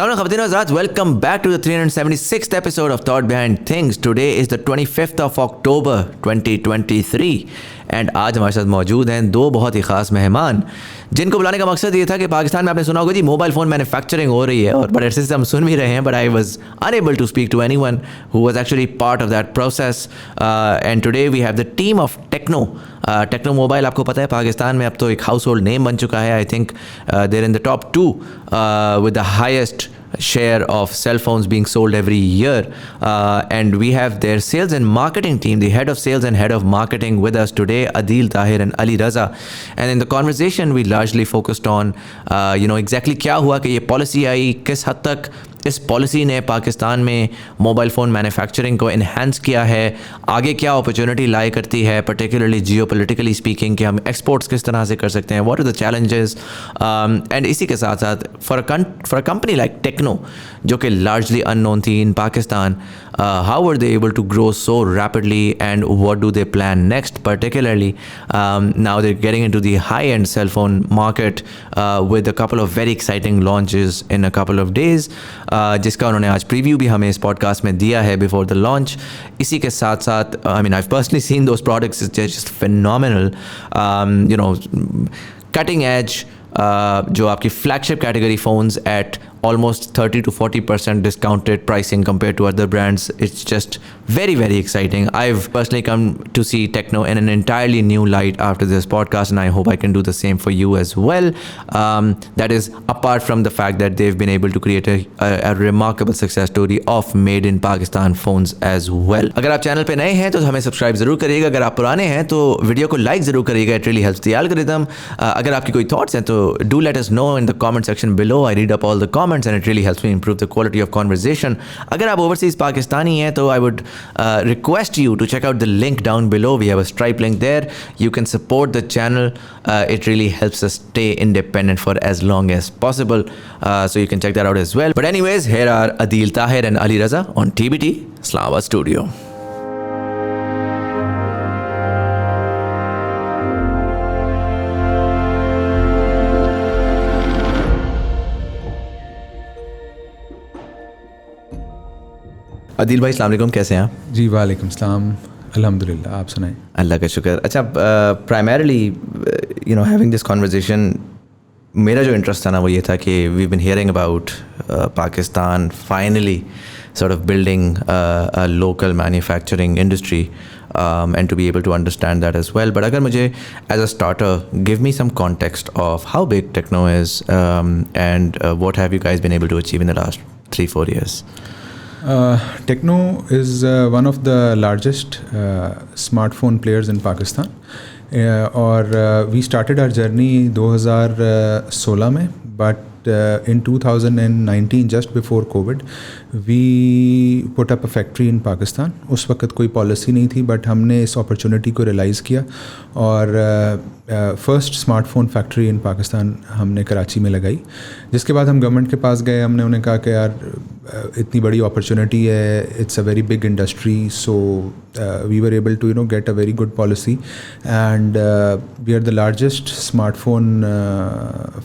Assalamu alaikum, Khawateen wa Hazrat. Welcome back to the 376th episode of Thought Behind Things. Today is the 25th of October 2023 and आज हमारे साथ मौजूद हैं दो बहुत ही ख़ास मेहमान जिनको बुलाने का मकसद ये था कि पाकिस्तान में आपने सुना होगा जी मोबाइल फ़ोन मैन्युफैक्चरिंग हो रही है और बड़े अरसे से हम सुन भी रहे हैं, but I was unable to speak to anyone who was actually part of that process and today we have the team of Tecno mobile. आपको पता है पाकिस्तान में अब तो एक हाउस होल्ड नेम बन चुका है। I think there in the top 2 with the highest share of cell phones being sold every year, and we have their sales and marketing team, the head of sales and head of marketing with us today, Adil Tahir and Ali Raza. And in the conversation we largely focused on exactly क्या हुआ कि ये policy आई, किस हद तक इस policy ने पाकिस्तान में मोबाइल फ़ोन मैन्युफैक्चरिंग को इन्हांस किया है, आगे क्या अपॉर्चुनिटी लाई करती है, पर्टिकुलरली जियोपॉलिटिकली स्पीकिंग कि हम एक्सपोर्ट्स किस तरह से कर सकते हैं, what are the challenges, and इसी के साथ साथ for a company like Tecno जो कि लार्जली अननोन थी इन Pakistan, how were they able to grow so rapidly and what do they plan next, particularly now they're getting into the high-end cell phone market with a couple of very exciting launches in a couple of days, जिसका उन्होंने आज preview भी हमें इस podcast में दिया है before the launch. इसी के साथ साथ I mean I personally seen those products, it's just phenomenal, cutting edge जो आपकी flagship category phones at almost 30 to 40% discounted pricing compared to other brands. It's just very, very exciting. I've personally come to see Techno in an entirely new light after this podcast, and I hope I can do the same for you as well. That is apart from the fact that they've been able to create a remarkable success story of made in Pakistan phones as well. अगर आप channel पे नए हैं तो हमें subscribe ज़रूर करिएगा, अगर आप पुराने हैं तो वीडियो को लाइक ज़रूर करिएगा, it really helps the algorithm. अगर आपकी कोई थॉट्स हैं तो do let us know in the comment section below, I read up all the comments and it really helps me improve the quality of conversation. अगर आप overseas Pakistani हैं तो I would request you to check out the link down below. We have a Stripe link there. You can support the channel. It really helps us stay independent for as long as possible. So you can check that out as well. But anyways, here are Adil Tahir and Ali Raza on TBT Islamabad Studio. Adeel भाई अस्सलाम वालेकुम, कैसे हैं आप? जी वालेकुम सलाम, अल्हम्दुलिल्लाह, आप सुनाएं? अल्लाह का शुक्र। अच्छा, प्राइमरीली हैविंग दिस कॉन्वर्जेशन, मेरा जो इंटरेस्ट था ना वो ये था कि we been hearing about Pakistan finally sort of building a local manufacturing industry and to be able to understand that as well. But agar mujhe as a starter give me some context of how big Techno is and what have you guys been able to achieve in the last 3-4 years? Techno is one of the largest smartphone players in Pakistan, और we started our journey 2016 में, but in 2019 just before COVID we put up a factory in Pakistan. उस वक्त कोई policy नहीं थी, but हमने इस opportunity को रियलाइज़ किया और first smartphone factory in Pakistan हमने कराची में लगाई। जिसके बाद हम गवर्नमेंट के पास गए, हमने उन्हें कहा कि यार इतनी बड़ी अपॉर्चुनिटी है, it's a very big industry, so we were able to get a very good policy and we are the largest smartphone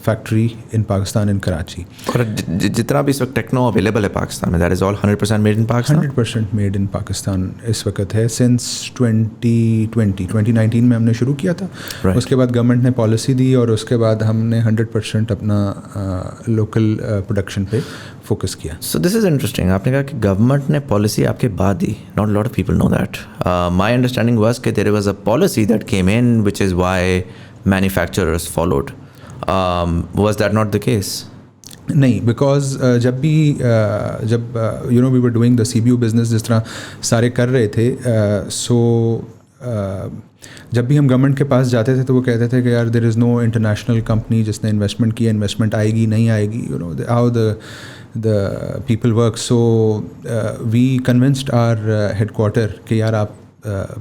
factory in Pakistan in Karachi. और जितना भी इस वक्त टेक्नो अवेलेबल है पाकिस्तान में, that is all 100% made in Pakistan? 100% made in Pakistan इस वक्त है, सिंस 2019 में हमने शुरू किया था। right. उसके बाद गवर्नमेंट ने पॉलिसी दी और उसके बाद हमने 100% अपना लोकल प्रोडक्शन पे फोकस किया। सो दिस इज़ इंटरेस्टिंग, आपने कहा कि गवर्नमेंट ने पॉलिसी आपके बाद दी, not lot of people know that. My understanding was कि there was a policy that came in which is why manufacturers followed, was that not the case? नहीं, because जब we were doing the CBU business जिस तरह सारे कर रहे थे, जब भी हम गवर्नमेंट के पास जाते थे तो वो कहते थे कि यार there is no international company जिसने इन्वेस्टमेंट किया, इन्वेस्टमेंट आएगी नहीं आएगी, how the people work. So we convinced our headquarter कि यार आप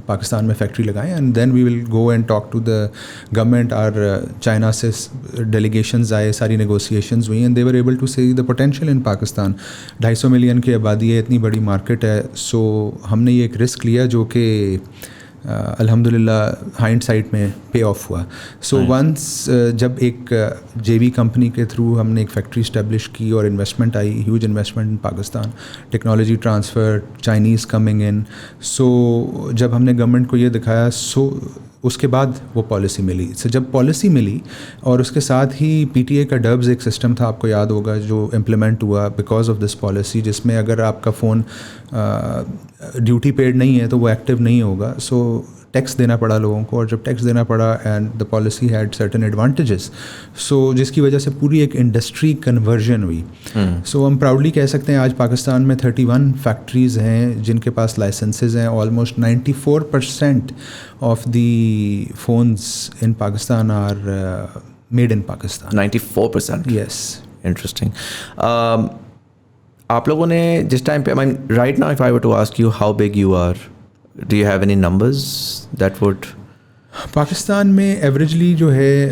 पाकिस्तान में फैक्ट्री लगाएं, and then we will go and talk to the government. और चाइना से डेलीगेशंस आए, सारी नेगोशिएशंस हुई, and they were able to see the potential in Pakistan. 250 million की आबादी है, इतनी बड़ी मार्केट है, सो हमने ये एक रिस्क लिया जो कि अल्हम्दुलिल्लाह हाइंडसाइट में पे ऑफ हुआ. सो वंस जब एक JV कंपनी के थ्रू हमने एक फैक्ट्री इस्टेब्लिश की और इन्वेस्टमेंट आई, huge investment in Pakistan, technology transfer, Chinese coming in. So जब हमने गवर्नमेंट को ये दिखाया, सो उसके बाद वो पॉलिसी मिली. सो जब पॉलिसी मिली और उसके साथ ही PTA का डब्स एक सिस्टम था, आपको याद होगा, जो इम्प्लीमेंट हुआ बिकॉज ऑफ दिस पॉलिसी, जिसमें अगर आपका फ़ोन ड्यूटी पेड नहीं है तो वो एक्टिव नहीं होगा. सो टैक्स देना पड़ा लोगों को, और जब टैक्स देना पड़ा and the policy had certain advantages, so जिसकी वजह से पूरी एक इंडस्ट्री कन्वर्जन हुई. सो हम प्राउडली कह सकते हैं आज पाकिस्तान में 31 फैक्ट्रीज़ हैं जिनके पास लाइसेंसेज हैं. Almost 94% of the phones in Pakistan are made in Pakistan. 94%. Yes. Interesting. आप लोगों ने जिस टाइम पे, I mean right now if I were to ask you how big you are, do you have any numbers that would? Pakistan में averagely जो है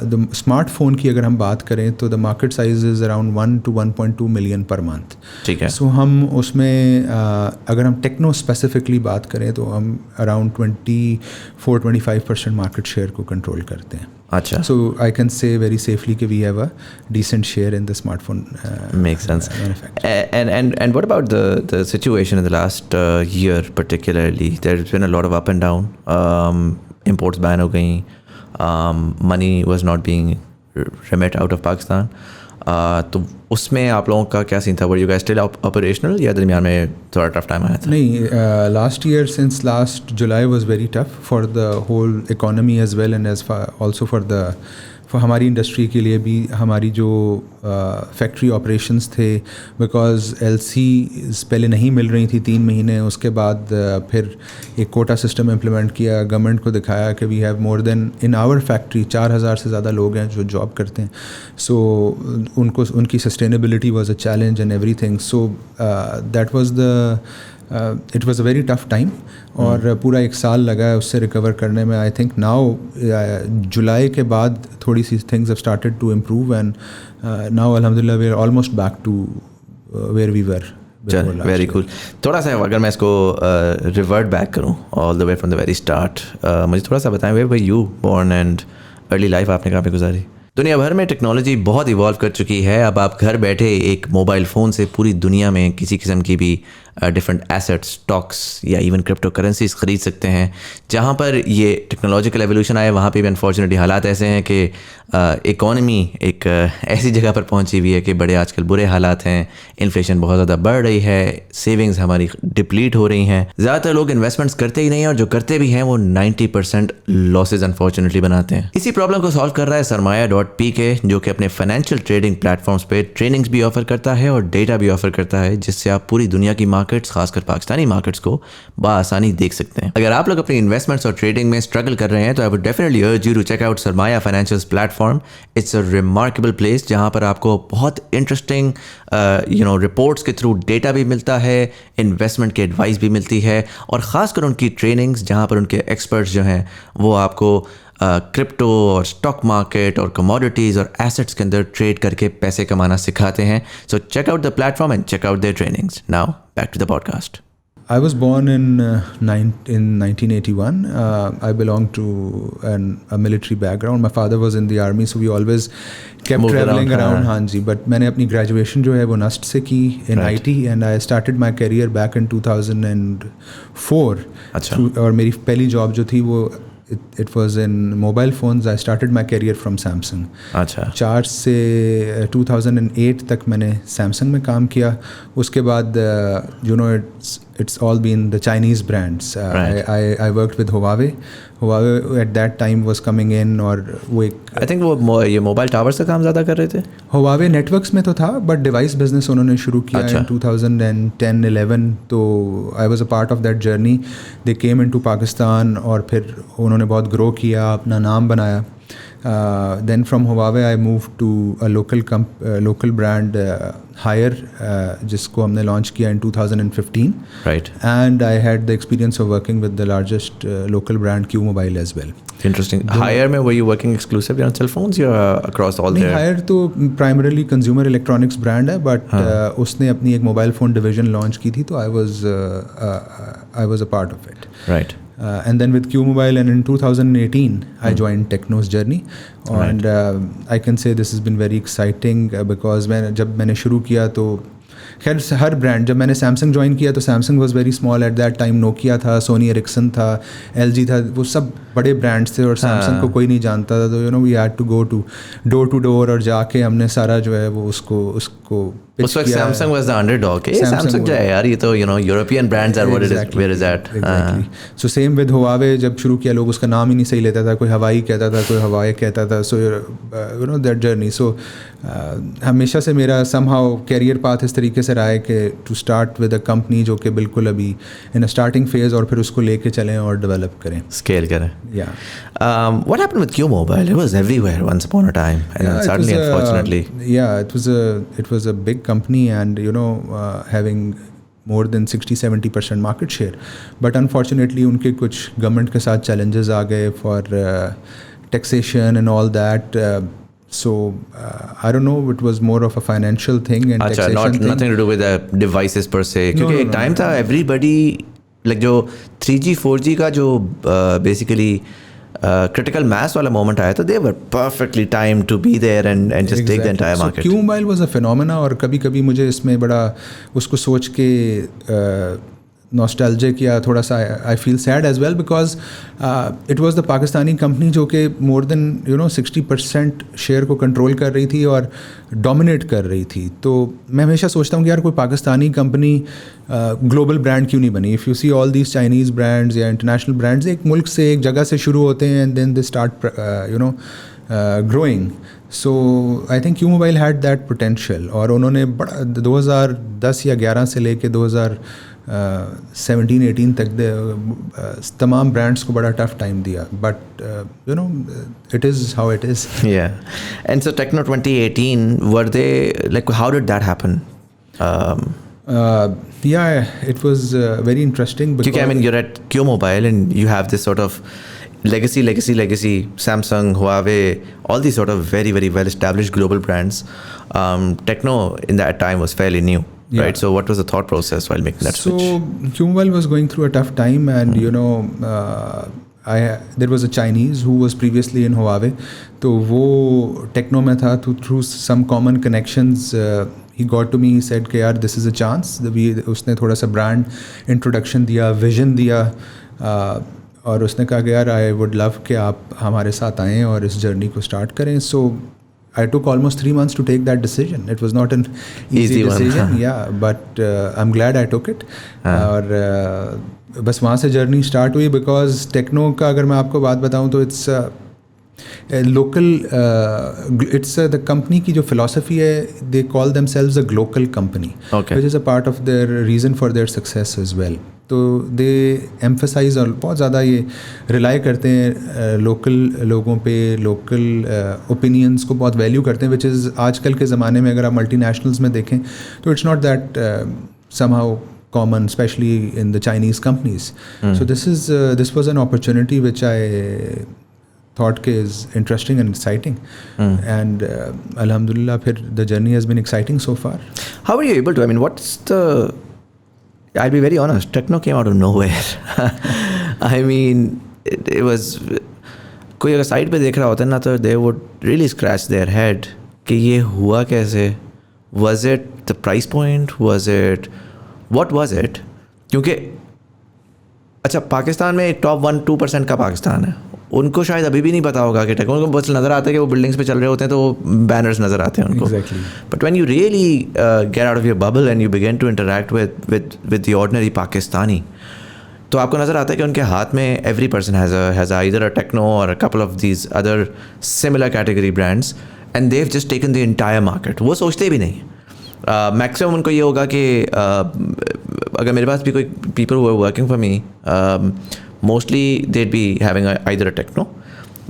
the smartphone की अगर हम बात करें तो the market size is around 1 to 1.2 million per month. ठीक है. सो हम उसमें अगर हम टेक्नो स्पेसिफिकली बात करें तो हम अराउंड 24-25% मार्केट शेयर को कंट्रोल करते हैं. अच्छा. So I can say very safely कि we have a decent share in the smartphone. Makes sense. And what about the situation in the last year particularly? There's been a lot of up and down. Imports ban हो गई, money was not being remit out of Pakistan. तो उसमें आप लोगों का क्या scene था? Were you guys still operational या दरमियान में थोड़ा टफ टाइम आया था? नहीं, last year since last July was very tough for the whole economy as well and as also for हमारी इंडस्ट्री के लिए भी. हमारी जो फैक्ट्री ऑपरेशंस थे, बिकॉज LCs पहले नहीं मिल रही थी 3 महीने, उसके बाद फिर एक कोटा सिस्टम इम्प्लीमेंट किया, गवर्नमेंट को दिखाया कि we have more than in our factory 4000 से ज़्यादा लोग हैं जो जॉब करते हैं. सो उनको उनकी sustainability was a challenge and everything. So that was the it was a very tough time. और पूरा 1 साल लगा है उससे रिकवर करने में. आई थिंक नाउ जुलाई के बाद थोड़ी सी things have started to improve and now अल्हम्दुलिल्लाह we are almost back to where we were. Very cool. थोड़ा सा अगर मैं इसको रिवर्ट बैक करूँ all the way from the very start, मुझे थोड़ा सा बताएं where were you born and early life आपने कहाँ पे गुजारी? दुनिया भर में टेक्नोलॉजी बहुत इवॉल्व कर चुकी है. अब आप घर बैठे एक मोबाइल फ़ोन से पूरी दुनिया में किसी किस्म की भी डिफरेंट एसेट्स, स्टॉक्स या इवन क्रिप्टो करेंसीज ख़रीद सकते हैं. जहाँ पर ये टेक्नोलॉजिकल एवोल्यूशन आया वहाँ पे भी अनफॉर्चुनेटली हालात ऐसे हैं कि इकॉनमी एक ऐसी जगह पर पहुँची हुई है कि बड़े आजकल बुरे हालात हैं. इन्फ्लेशन बहुत ज़्यादा बढ़ रही है, सेविंग्स हमारी डिप्लीट हो रही हैं. ज़्यादातर लोग इन्वेस्टमेंट्स करते ही नहीं हैं, और जो करते भी हैं वो 90% लॉसेज अनफॉर्चुनेटली बनाते हैं. इसी प्रॉब्लम को सॉल्व कर रहा है Sarmaya.pk, जो कि अपने फाइनेंशियल ट्रेडिंग प्लेटफॉर्म्स पे ट्रेनिंग्स भी ऑफर करता है और डेटा भी ऑफर करता है, जिससे आप पूरी दुनिया की मार्केट्स, खासकर पाकिस्तानी मार्केट्स को बआसानी देख सकते हैं. अगर आप लोग अपनी इन्वेस्टमेंट्स और ट्रेडिंग में स्ट्रगल कर रहे हैं तो I would definitely urge you to check out Sarmaya financials platform. It's a remarkable place जहां पर आपको बहुत इंटरेस्टिंग रिपोर्ट्स के थ्रू डेटा भी मिलता है, इन्वेस्टमेंट की एडवाइस भी मिलती है, और ख़ासकर उनकी ट्रेनिंग्स जहां पर उनके एक्सपर्ट्स जो हैं वो आपको क्रिप्टो और स्टॉक मार्केट और कमोडिटीज़ और एसेट्स के अंदर ट्रेड करके पैसे कमाना सिखाते हैं. So check out the platform and check out their trainings. Now back to the podcast. I was born in 1981. I belong to a military background. My father was in the army, so we always kept traveling around. हाँ जी, but मैंने अपनी graduation जो है वो NUST से की in IT, and I started my career back in 2004. अच्छा. और मेरी पहली job जो थी वो it was in mobile phones. I started my career from Samsung. अच्छा. 4 से 2008 तक मैंने Samsung में काम किया. उसके बाद it's all been the Chinese brands. Right. I worked with Huawei. Huawei at that time was coming in, और वो एक I think वो ये मोबाइल टावर से काम ज़्यादा कर रहे थे. Huawei नेटवर्क्स में तो था, बट डिवाइस बिजनेस उन्होंने शुरू किया in 2010-11. तो I was a part of that journey. They came into Pakistan और फिर उन्होंने बहुत ग्रो किया, अपना नाम बनाया. Then from Huawei I moved to a local brand, Haier, जिसको हमने launch किया in 2015. Right. And I had the experience of working with the largest local brand Q Mobile as well. Interesting. Haier में were you working exclusively on cell phones या across all their? Haier तो primarily consumer electronics brand है, but उसने अपनी एक mobile phone division launch की थी, तो I was a part of it. Right. and then with Q Mobile, and in 2018 I joined Techno's journey, and I can say this has been very exciting because जब मैंने शुरू किया तो खैर हर brand, जब मैंने सैमसंग ज्वाइन किया तो Samsung was very small eight that time, Nokia था, सोनी एरिक्सन था, LG था, वो सब बड़े ब्रांड्स थे और सैमसंग को कोई नहीं जानता था, तो we had to go to door और जाके हमने सारा जो है वो उसको उस वक्त Samsung was the underdog. Samsung जो है यार, ये तो European brands are what it is, where is that. So same with Huawei, जब शुरू किया लोग उसका नाम ही नहीं सही लेता था, कोई हवाई कहता था, कोई हवाई कहता था. सो दैट जर्नी, सो हमेशा से मेरा समहाउ कैरियर पाथ इस तरीके से रहा है कि to start with a company जो कि बिल्कुल अभी इन अ स्टार्टिंग फेज, और फिर उसको लेके चलें और डेवलप करें, स्केल करें. What happened with Q Mobile? It was everywhere once upon a time, and then suddenly, unfortunately, it was a big company, and having more than 60-70% market share, but unfortunately उनके कुछ government के साथ challenges आ गए for taxation and all that. So I don't know, it was more of a financial thing and taxation thing. Nothing to do with the devices per se. क्योंकि एक time था everybody like जो 3G 4G का जो basically critical mass वाला moment आया, तो they were perfectly timed to be there and just take the entire market. So Q Mobile was a phenomena, और कभी मुझे इसमें बड़ा उसको सोच के nostalgic या थोड़ा सा I feel sad as well, because it was the Pakistani company जो कि more than 60% शेयर को कंट्रोल कर रही थी और डोमिनेट कर रही थी. तो मैं हमेशा सोचता हूँ कि यार कोई पाकिस्तानी कंपनी ग्लोबल ब्रांड क्यों नहीं बनी. If you see all these Chinese brands या इंटरनेशनल ब्रांड्स एक मुल्क से, एक जगह से शुरू होते हैं and then they start growing. So I think Q Mobile had that potential, और उन्होंने बड़ा 2010 या 11 से लेके 2017-18 तक तमाम ब्रांड्स को बड़ा टफ टाइम दिया, but it is how it is. Yeah. And so Techno 2018, were they like, how did that happen? Yeah, it was very interesting because I mean, you're at Q Mobile and you have this sort of legacy, Samsung, Huawei, all these sort of very, very well established global brands. Techno in that time was fairly new. Yeah. Right. So what was the thought process while making that switch? So Q Mobile was going through a tough time, and there was a Chinese who was previously in Huawei. तो वो Techno में था, through some common connections he got to me, he said कि यार this is a chance. उसने थोड़ा सा brand introduction दिया, vision दिया, और उसने कहा कि यार I would love कि आप हमारे साथ आएँ और इस journey को start करें. So I took almost 3 months to take that decision. It was not an easy decision, yeah, but I'm glad I took it. और बस वहाँ से journey start हुई, because Techno का अगर मैं आपको बात बताऊँ तो it's local, it's the company की जो philosophy है, they call themselves a global company, which is a part of their reason for their success as well. तो दे एम्फसाइज और बहुत ज़्यादा ये रिलाई करते हैं लोकल लोगों पे, लोकल ओपिनियंस को बहुत वैल्यू करते हैं, विच इज़ आजकल के ज़माने में अगर आप मल्टीनेशनल्स में देखें तो it's not that somehow common, specially in the Chinese companies. So this was an opportunity which I thought is interesting and exciting, and alhamdulillah फिर the journey has been exciting so far. How were you able to, I mean, what's the, I'll be very honest, Techno came out of nowhere. I mean, it was, कोई अगर side पे देख रहा होता है ना, तो they would really scratch their head कि ये हुआ कैसे. Was it the price point? What was it? क्योंकि अच्छा, पाकिस्तान में टॉप 1-2% का पाकिस्तान है, उनको शायद अभी भी नहीं पता होगा कि टेक्नो, उनको बस नज़र आता है कि वो बिल्डिंग्स पे चल रहे होते हैं तो वो बैनर्स नज़र आते हैं उनको. But when you really get out of your bubble and you begin to interact with the ordinary Pakistani, तो आपको नज़र आता है कि उनके हाथ में every person has either a Techno or a couple of these other similar category brands, and they've just taken the entire market. वो सोचते भी नहीं. मैक्सिमम उनको ये होगा कि अगर मेरे पास भी कोई people who are working for me, mostly they'd be having either a Tecno.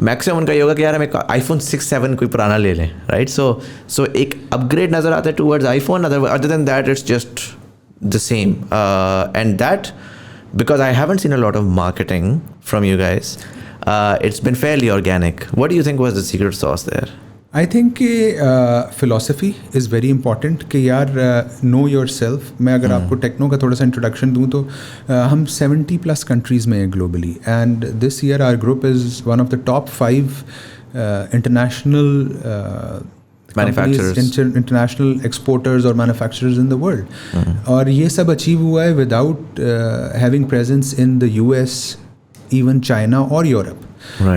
Maximum उनका ये होगा कि यार हम एक iPhone 6-7 कोई पुराना ले लें, राइट. सो एक अपग्रेड नज़र आता है towards iPhone. Other than that it's just the same, and that because I haven't seen a lot of marketing from you guys, it's been fairly organic. What do you think was the secret sauce there? I think कि philosophy is very important कि यार know your self. मैं अगर आपको techno का थोड़ा सा introduction दूँ तो हम 70+ कंट्रीज़ में हैं globally, and this year our group is one of the top 5 international international exporters और मैन्युफैक्चरर्स इन द वर्ल्ड. और ये सब अचीव हुआ है without having presence in the US, even China और Europe.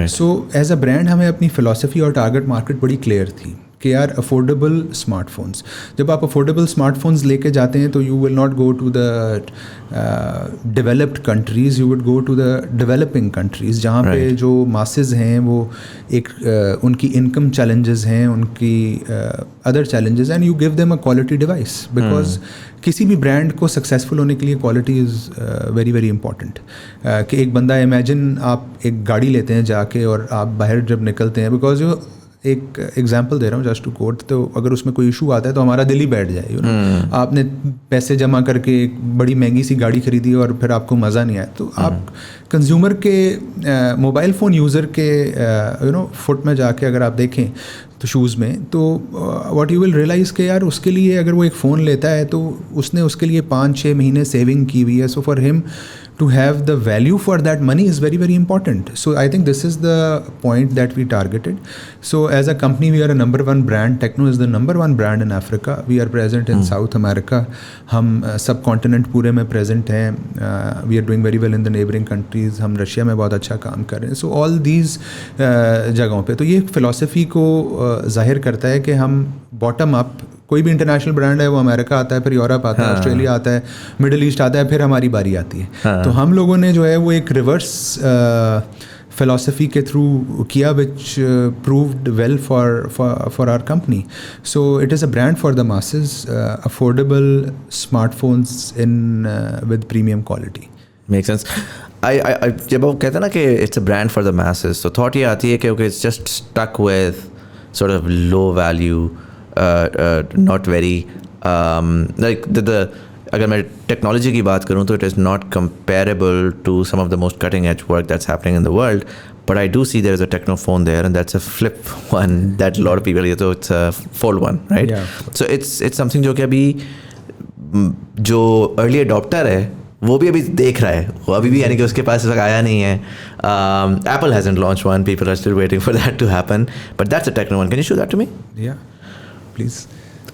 So as a brand हमें अपनी philosophy और टारगेट मार्केट बड़ी क्लियर थी कि यार अफोर्डेबल स्मार्टफोन्स. जब आप अफोर्डेबल स्मार्टफोन्स लेके जाते हैं तो you will not go to the developed countries, you would go to the developing countries जहाँ पे जो मासेस हैं वो एक उनकी इनकम चैलेंजेस हैं, उनकी other challenges, and you give them a quality device. Because किसी भी ब्रांड को सक्सेसफुल होने के लिए quality is very very important. कि एक बंदा, इमेजिन आप एक गाड़ी लेते हैं जाके और आप बाहर जब निकलते हैं, बिकॉज जो एक एग्जांपल दे रहा हूँ जस्ट टू कोट, तो अगर उसमें कोई इशू आता है तो हमारा दिल ही बैठ जाए. आपने पैसे जमा करके एक बड़ी महंगी सी गाड़ी खरीदी और फिर आपको मज़ा नहीं आया, तो आप कंज्यूमर के मोबाइल फ़ोन यूज़र के फुट में जाके अगर आप देखें तो शूज़ में, तो व्हाट यू विल रियलाइज़ कि यार उसके लिए अगर वो एक फ़ोन लेता है तो उसने उसके लिए 5-6 महीने सेविंग की हुई है. So for him to have the value for that money is very very important. So I think this is the point that we targeted. So as a company we are a number 1 brand. Tecno is the number 1 brand in Africa. We are present in South America. हम subcontinent पूरे में present हैं. We are doing very well in the neighboring countries. हम Russia में बहुत अच्छा काम कर रहे हैं. So all these जगहों पे, तो ये philosophy को जाहिर करता है कि हम bottom up, कोई भी इंटरनेशनल ब्रांड है वो अमेरिका आता है, फिर यूरोप आता है, ऑस्ट्रेलिया आता है, मिडिल ईस्ट आता है, फिर हमारी बारी आती है. तो हम लोगों ने जो है वो एक रिवर्स फिलॉसफी के थ्रू किया, which proved well for our company. So it is a brand for the masses, affordable smartphones in with premium quality. Make sense. I जब वो कहते हैं ना कि it's a brand for the masses, तो thought ये आती है कि okay it's just stuck with sort of low value, not very like the अगर मैं टेक्नोलॉजी की बात करूँ तो it is not comparable to some of the most cutting edge work that's happening in the world, but I do see there is a Tecno phone there and that's a flip one that a lot of people, so it's a fold one, right? Yeah. So it's something जो कि अभी जो early adopter है वो भी अभी देख रहा है, वो अभी भी यानी कि उसके पास इसका आया नहीं है. Apple hasn't launched one, people are still waiting for that to happen, but that's a Tecno one. Can you show that to me? Yeah, please.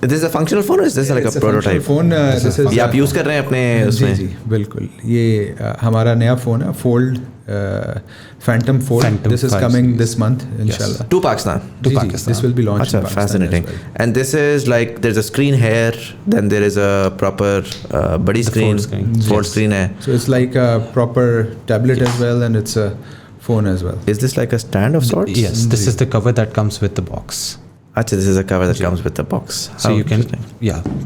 This is a functional phone or is this like a prototype? Phone, this is, ये आप use कर रहे हैं अपने उसमें? जी बिल्कुल. ये हमारा नया फ़ोन है, Fold, Phantom Fold. This is coming this month, inshallah. To Pakistan. To Pakistan. This will be launched in Pakistan. Fascinating. As well. And this is like there's a screen here, then there is a proper body screen. Fold screen है. So it's like a proper tablet as well, and it's a phone as well. Is this like a stand of sorts? Yes, this is the cover that comes with the box. अच्छा, this is a cover that comes with the box. So you can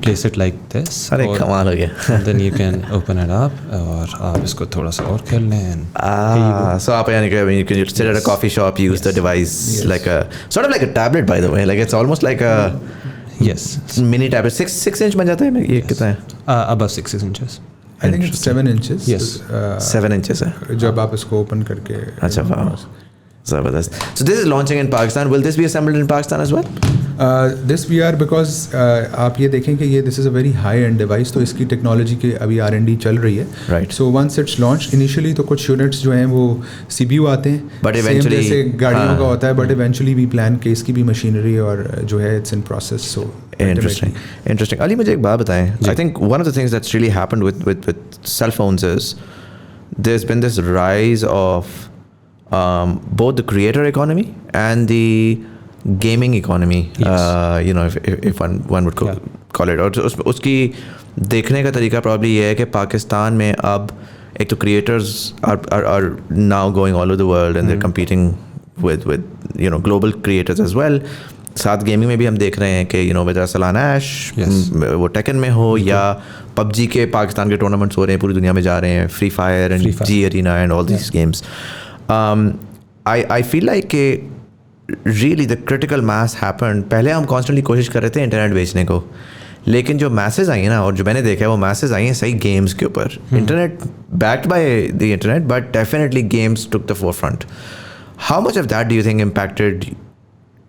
place it like this. अरे कमाल हो गया. And then you can open it up और आप इसको थोड़ा सा और खेल लें. So आप यानी कि you can sit at a coffee shop, use the device like a sort of like a tablet, by the way. Like it's almost like a mini tablet. 6 inch बन जाता है ये कितना है? Above 6 inches. I think it's 7 inches. Yes. 7 inches है. जब आप इसको ओपन करके. अच्छा, वाह. Zabardast. So this is launching in Pakistan. Will this be assembled in Pakistan as well? This we are because आप ये देखें कि ये this is a very high end device, तो इसकी टेक्नोलॉजी की अभी R&D चल रही है. Right. So once it's launched, initially तो कुछ यूनिट्स जो हैं वो CPU आते हैं. But eventually, जैसे गाड़ियों का होता है. But eventually we plan कि इसकी भी मशीनरी और जो है it's in process. So interesting. Ali, मुझे एक बात बताएं. I think one of the things that's really happened with cell phones is there's been this rise of both the creator economy and the gaming economy. Yes. If one would call it. और उसकी देखने का तरीका probably ये है कि पाकिस्तान में अब एक तो creators are now going all over the world and they're competing with global creators as well. साथ गेमिंग में भी हम देख रहे हैं कि whether सलाना ऐश वो टेकन में हो या PUBG के पाकिस्तान के टूर्नामेंट्स हो रहे हैं, पूरी दुनिया में जा रहे हैं, free fire and Garena and all these games. I feel like really the critical mass happened. पहले हम constantly कोशिश कर रहे थे इंटरनेट बेचने को, लेकिन जो मैसेज आई हैं ना, और जो मैंने देखा है वो मैसेज आई हैं सही गेम्स के ऊपर. Internet backed by the internet, but definitely games took the forefront. How much of that do you think impacted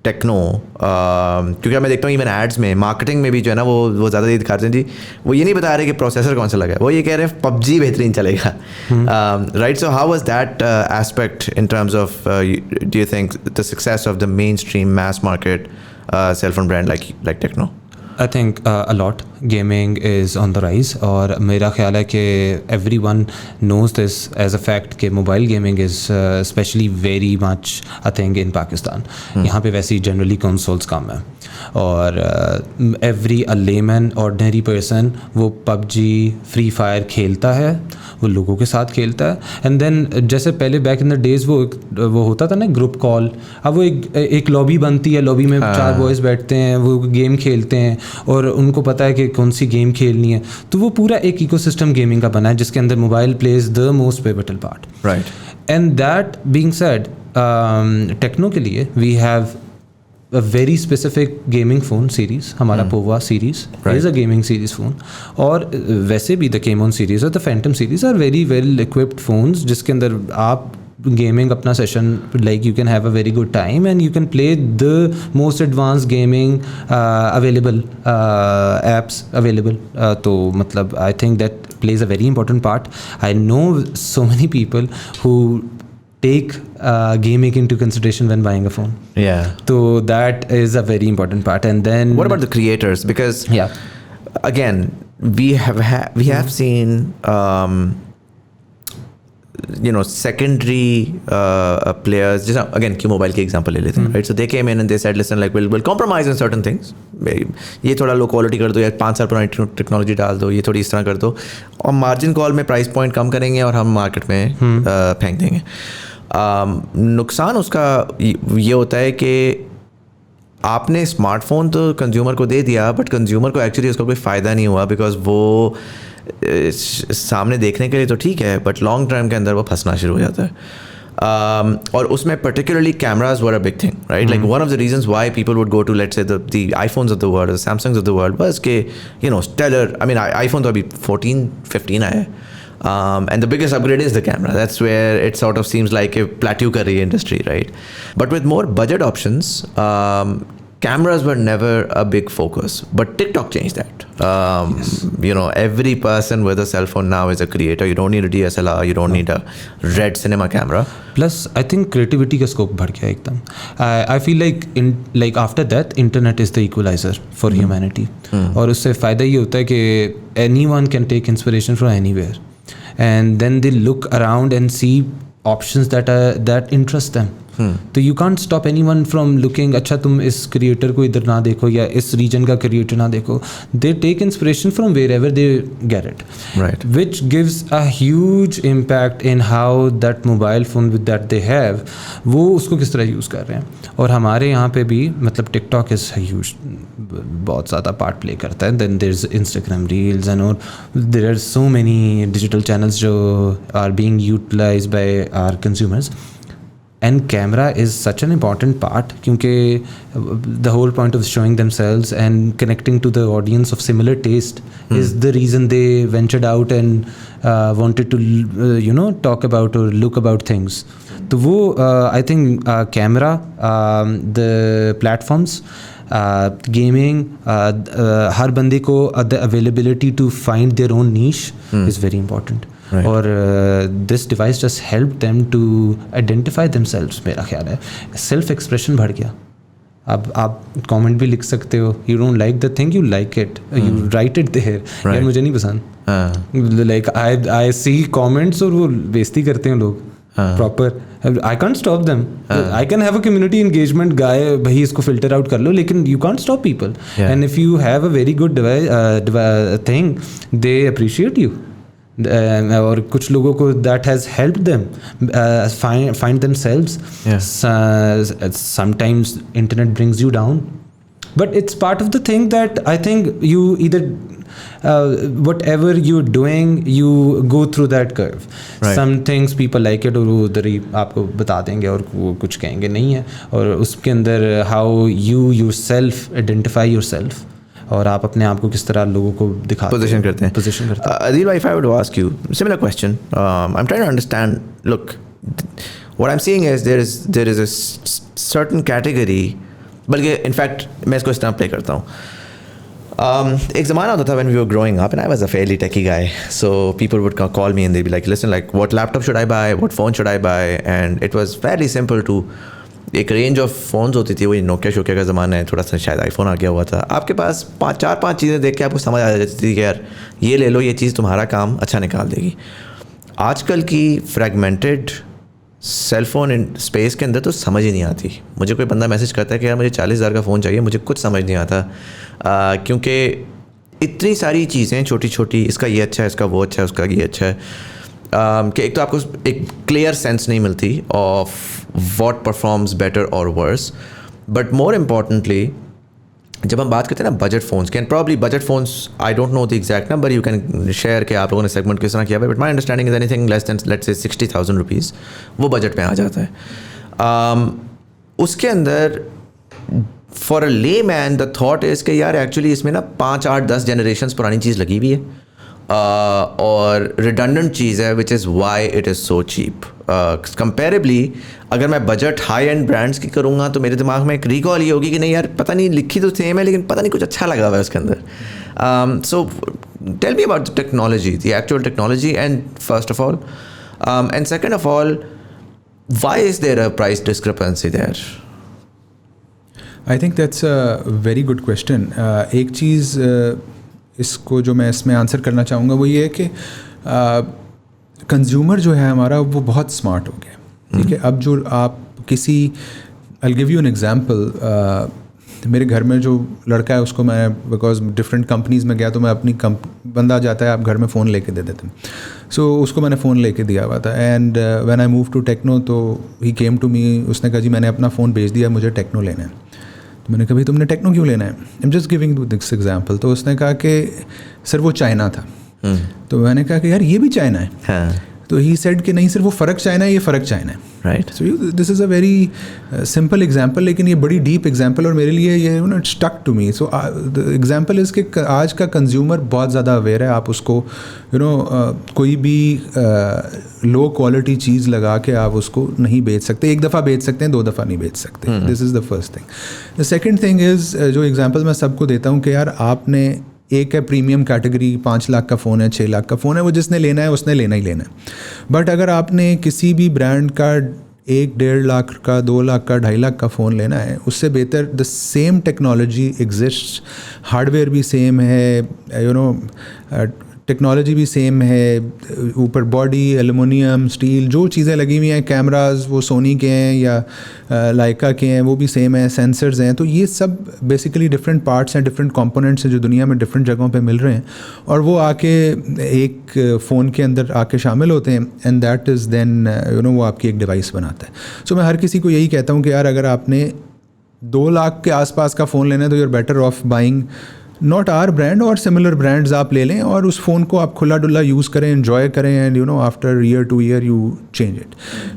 Tecno, क्योंकि मैं देखता हूँ इवन एड्स में, मार्केटिंग में भी जो है ना वो ज़्यादा ये दिखाते हैं जी, वो ये नहीं बता रहे कि प्रोसेसर कौन सा लगा है, वो ये कह रहे हैं PUBG बेहतरीन चलेगा, right? So how was that aspect in terms of do you think the success of the main stream mass market cell phone brand like Tecno? I think a lot. Gaming is on the rise और मेरा ख्याल है कि everyone knows this as a fact कि mobile gaming is especially very much a thing in Pakistan. यहाँ पे वैसे ही generally consoles कम है और every a layman ordinary person वो PUBG Free Fire खेलता है, वो लोगों के साथ खेलता है and then जैसे पहले back in the days वो होता था ना ग्रुप कॉल, अब वो एक लॉबी बनती है, लॉबी में 4 बॉयज़ बैठते हैं, वो गेम खेलते हैं और उनको पता है कि कौन सी गेम खेलनी है, तो वो पूरा एक इकोसिस्टम गेमिंग का बना है जिसके अंदर mobile plays the most pivotal part, right? And that being said, Tecno के लिए we have a very specific gaming phone series. हमारा Pova series is a gaming series phone. और वैसे भी the Camon series और the Phantom series are very well equipped phones जिसके अंदर आप gaming अपना session like you can have a very good time and you can play the most advanced gaming available apps available. तो मतलब I think that plays a very important part. I know so many people who take gaming into consideration when buying a phone. Yeah. So that is a very important part. And then what about the creators? Because again, we have seen secondary players. Just again, Q Mobile के example ले लेते हैं, right? So they came in and they said, listen, like we'll compromise on certain things. ये थोड़ा low quality कर दो या 5 साल पुरानी टेक्नोलॉजी डाल दो, ये थोड़ी इस तरह कर दो और मार्जिन कॉल में प्राइस पॉइंट कम करेंगे और हम मार्केट में फेंक देंगे. नुकसान उसका ये होता है कि आपने स्मार्टफोन तो कंज्यूमर को दे दिया बट कंज्यूमर को एक्चुअली उसका कोई फ़ायदा नहीं हुआ, बिकॉज वो सामने देखने के लिए तो ठीक है बट लॉन्ग टर्म के अंदर वो फंसना शुरू हो जाता है. और उसमें particularly cameras were a big thing, right? Like one of the reasons why people would go to let's say the iPhones of the world, the Samsungs of the world was के स्टेलर, आई मीन आईफोन तो अभी 14-15 आया है. And the biggest upgrade is the camera. That's where it sort of seems like a plateau kar rahi industry, right? But with more budget options, cameras were never a big focus. But TikTok changed that. Every person with a cell phone now is a creator. You don't need a DSLR. You don't need a red cinema camera. Plus, I think creativity का scope बढ़ गया एकदम. I feel like after that, internet is the equalizer for humanity. और उससे फ़ायदा ये होता है कि anyone can take inspiration from anywhere. And then they look around and see options that interest them. तो you can't stop anyone from looking, अच्छा तुम इस क्रिएटर को इधर ना देखो या इस रीजन का क्रिएटर ना देखो. They take inspiration from wherever they get it, right? Which gives a huge impact in how that mobile phone that they have, वो उसको किस तरह यूज़ कर रहे हैं. और हमारे यहाँ पे भी मतलब टिकटॉक इज़ ह्यूज, बहुत ज़्यादा पार्ट प्ले करता है. Then there is Instagram reels and और there are so many digital channels जो are being utilised by our consumers. And camera is such an important part क्योंकि the whole point of showing themselves and connecting to the audience of similar taste is the reason they ventured out and wanted to talk about or look about things. तो वो I think camera, the platforms, gaming, हर बंदे को the availability to find their own niche is very important. Right. और this device just helped them to identify themselves. मेरा ख्याल है self expression बढ़ गया. अब आप कमेंट भी लिख सकते हो, you don't like the thing, you like it, you write it there. यार मुझे नहीं पसंद, लाइक आई सी कमेंट्स और वो बेइज्जती करते हैं लोग proper. I can't stop them. I can have a community engagement guy, भाई इसको फिल्टर आउट कर लो, लेकिन you can't stop people. And if you have a very good thing they appreciate you. और कुछ लोगों को that has helped them find themselves. Sometimes internet brings you down, but it's part of the thing that I think you either whatever you're doing you go through that curve. Right. Some things people like it और वो उधर ही आपको बता देंगे और वो कुछ कहेंगे नहीं है. और उसके अंदर how you yourself identify yourself और आप अपने आप को किस तरह लोगों को दिखा पोजीशन करते हैं. Adil bhai, if I were to ask you similar question, I'm trying to understand. Look, what I'm seeing is there is a certain category बल्कि इनफैक्ट मैं इसको इस तरह प्ले करता हूँ. एक ज़माना होता था when we were growing up and I was a fairly techie guy, so people would call me and they'd be like, listen, like what laptop should I buy, what phone should I buy, and it was fairly simple to, एक range of phones होती थी, वही Nokia शोकिया का ज़माना है, थोड़ा सा शायद आईफोन आ गया हुआ था. आपके पास चार पाँच चीज़ें देख के आपको समझ आ जाती थी कि यार ये ले लो, ये चीज़ तुम्हारा काम अच्छा निकाल देगी. आजकल की फ्रेगमेंटेड सेलफोन इन स्पेस के अंदर तो समझ ही नहीं आती. मुझे कोई बंदा मैसेज करता है कि यार मुझे 40,000 का फ़ोन चाहिए, मुझे कुछ समझ नहीं आता, क्योंकि इतनी सारी चीज़ें छोटी छोटी, इसका ये अच्छा है, इसका वो अच्छा है, उसका ये अच्छा है, कि एक तो आपको एक क्लियर सेंस नहीं मिलती ऑफ व्हाट परफॉर्म्स बेटर और वर्स. बट मोर इम्पॉर्टेंटली जब हम बात करते हैं ना बजट फ़ोन्स के, and probably budget phones, I don't know the exact number, you can share कि आप लोगों ने सेगमेंट किस तरह किया है, but my understanding is anything less than let's say 60,000 rupees वो बजट में आ जाता है. उसके अंदर फॉर अ ले मैन द थॉट इज़ कि यार एक्चुअली इसमें ना 5, 8, 10 जनरेशन्स पुरानी चीज़ लगी हुई है, और रिडंडेंट चीज़ है, which is why it is so cheap. Comparably अगर मैं बजट हाई एंड ब्रांड्स की करूँगा तो मेरे दिमाग में एक रिकॉल ये होगी कि नहीं यार पता नहीं लिखी तो सेम है लेकिन पता नहीं कुछ अच्छा लगा हुआ है उसके अंदर. So tell me about the technology, the actual technology, and first of all and second of all, why is there a price discrepancy there? I think that's a very good question. एक चीज़ इसको जो मैं इसमें answer करना चाहूँगा वो ये है कि कंज्यूमर जो है हमारा वो बहुत स्मार्ट हो गया. ठीक है, अब जो आप किसी, I give you an example, मेरे घर में जो लड़का है उसको मैं, बिकॉज डिफरेंट कंपनीज़ में गया तो मैं अपनी बंदा जाता है आप घर में फ़ोन लेके दे देते हैं, सो उसको मैंने फ़ोन लेके दिया हुआ था. And when I move to Tecno तो ही केम टू मी, उसने कहा जी मैंने अपना फ़ोन भेज दिया, मुझे टेक्नो लेना है. तो मैंने कहा भाई तुमने टेक्नो क्यों लेना है? I am just giving this example. तो उसने कहा कि सर वो चाइना था. तो मैंने कहा कि यार ये भी चाइना है. हाँ. तो ही सेड कि नहीं सर वो फ़र्क चाइना है, ये फ़र्क चाइना है. Right. So this is a very simple example, लेकिन ये बड़ी डीप एग्जांपल और मेरे लिए ये you know it stuck to me. So the example is कि आज का कंज्यूमर बहुत ज़्यादा अवेयर है. आप उसको यू नो कोई भी लो क्वालिटी चीज़ लगा के आप उसको नहीं बेच सकते. एक दफ़ा बेच सकते हैं, 2 दफ़ा नहीं बेच सकते. This is the first thing. The second thing is, जो एग्जांपल मैं सबको देता हूँ कि यार आपने एक है प्रीमियम कैटेगरी, 5 लाख का फ़ोन है, 6 लाख का फ़ोन है, वो जिसने लेना है उसने लेना ही लेना है. बट अगर आपने किसी भी ब्रांड का 1-1.5 लाख का, 2 लाख का, 2.5 लाख का फ़ोन लेना है, उससे बेहतर the same technology exist, hardware भी सेम है, यू नो टेक्नोलॉजी भी सेम है, ऊपर बॉडी एलुमिनियम स्टील जो चीज़ें लगी हुई हैं, कैमरास वो सोनी के हैं या लाइका के हैं वो भी सेम है, सेंसर्स हैं. तो ये सब बेसिकली डिफरेंट पार्ट्स हैं, डिफरेंट कंपोनेंट्स हैं जो दुनिया में डिफरेंट जगहों पे मिल रहे हैं और वो आके एक फ़ोन के अंदर आके शामिल होते हैं. And that is then you know वो आपकी एक डिवाइस बनाता है. सो मैं हर किसी को यही कहता हूँ कि यार अगर आपने 2 लाख के आसपास का फ़ोन लेना है तो you are better off buying not our brand और सिमिलर ब्रांड्स आप ले लें और उस फ़ोन को आप खुला डुल्ला यूज़ करें, एन्जॉय करें, and you know after year 2 year you change it.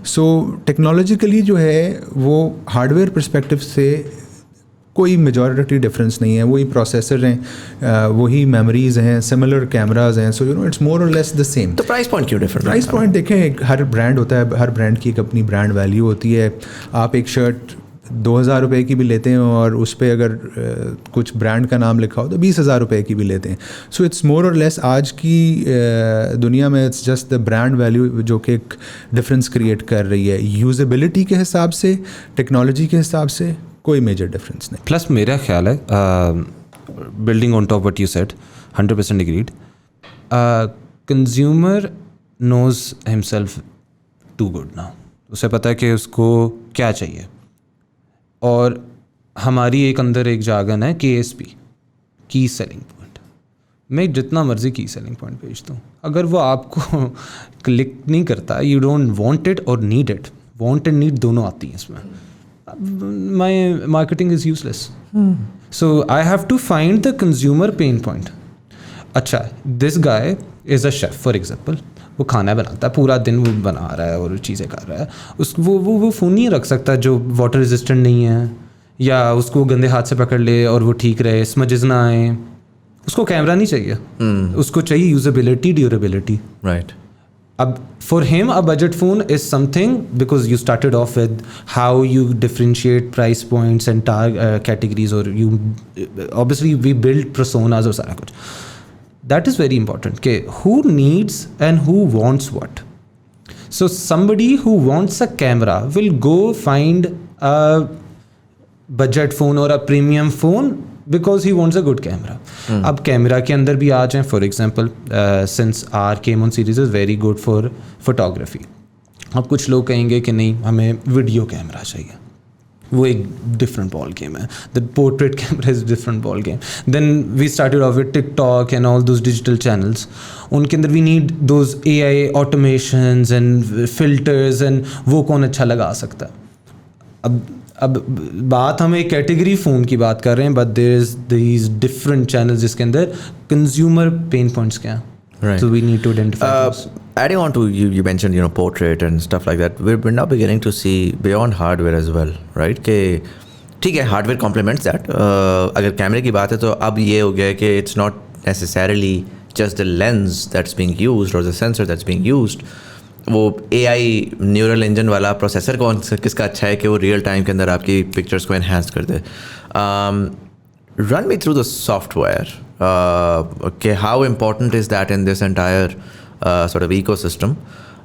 So technologically जो है वो हार्डवेयर परस्पेक्टिव से कोई मेजॉरिटी डिफरेंस नहीं है. वही प्रोसेसर हैं, वही मेमोरीज हैं, सिमिलर कैमराज हैं. सो यू नो इट्स मोर और लेस द सेम. तो प्राइस पॉइंट क्यों डिफरेंट? प्राइस पॉइंट देखें, हर ब्रांड होता है, हर ब्रांड की एक अपनी ब्रांड वैल्यू होती है. आप एक शर्ट 2,000 रुपये की भी लेते हैं और उस पर अगर कुछ ब्रांड का नाम लिखा हो तो 20,000 रुपये की भी लेते हैं. सो इट्स मोर और लेस आज की दुनिया में it's just the brand value जो कि एक डिफरेंस क्रिएट कर रही है. यूजेबिलिटी के हिसाब से, टेक्नोलॉजी के हिसाब से कोई मेजर डिफरेंस नहीं. प्लस मेरा ख्याल है, building on top what you said, 100% agreed, consumer knows himself too good now. उसे पता है कि उसको क्या चाहिए. और हमारी एक अंदर एक जागन है KSP, की सेलिंग पॉइंट. मैं जितना मर्जी की सेलिंग पॉइंट भेज दूँ, अगर वो आपको क्लिक नहीं करता, यू डोंट वांट इट और need it, want and need दोनों आती हैं इसमें, my marketing is useless. So I have to find the consumer pain point. अच्छा, this guy is a chef for example, वो खाना बनाता है, पूरा दिन वो बना रहा है और चीज़ें कर रहा है. वो फ़ोन नहीं रख सकता जो वाटर रेजिस्टेंट नहीं है, या उसको गंदे हाथ से पकड़ ले और वो ठीक रहे, स्मजेस ना आए. उसको कैमरा नहीं चाहिए, उसको चाहिए यूजेबिलिटी, ड्यूरेबिलिटी. राइट. अब for him a budget phone is something because you started off with how you differentiate price points and categories, or you obviously we build personas और सारा कुछ. That is very important कि who needs and who wants what. So somebody who wants a camera will go find a budget phone or a premium phone because he wants a good camera. अब camera के अंदर भी आ जाएं, for example since are केमन series is very good for photography. अब कुछ लोग कहेंगे कि नहीं हमें वीडियो कैमरा चाहिए, वो एक डिफरेंट बॉल गेम है. The portrait camera is different ball game. Then we started off with TikTok and all those digital channels. उनके अंदर we need those AI automations and filters, and वो कौन अच्छा लगा सकता है. अब बात हम एक कैटेगरी फ़ोन की बात कर रहे हैं, but there is these different channels जिसके अंदर कंज्यूमर पेन पॉइंट्स क्या हैं. Right. So we need to identify those. Adding on to you mentioned portrait and stuff like that. We're now beginning to see beyond hardware as well, right? कि ठीक है hardware complements that. अगर कैमरे की बात है तो अब ये हो गया कि it's not necessarily just the lens that's being used or the sensor that's being used. वो AI न्यूरल इंजन वाला प्रोसेसर किसका अच्छा है कि वो रियल टाइम के अंदर आपकी पिक्चर्स को एनहांस कर दे. Run me through the software कि how important is that in this entire sort of ecosystem.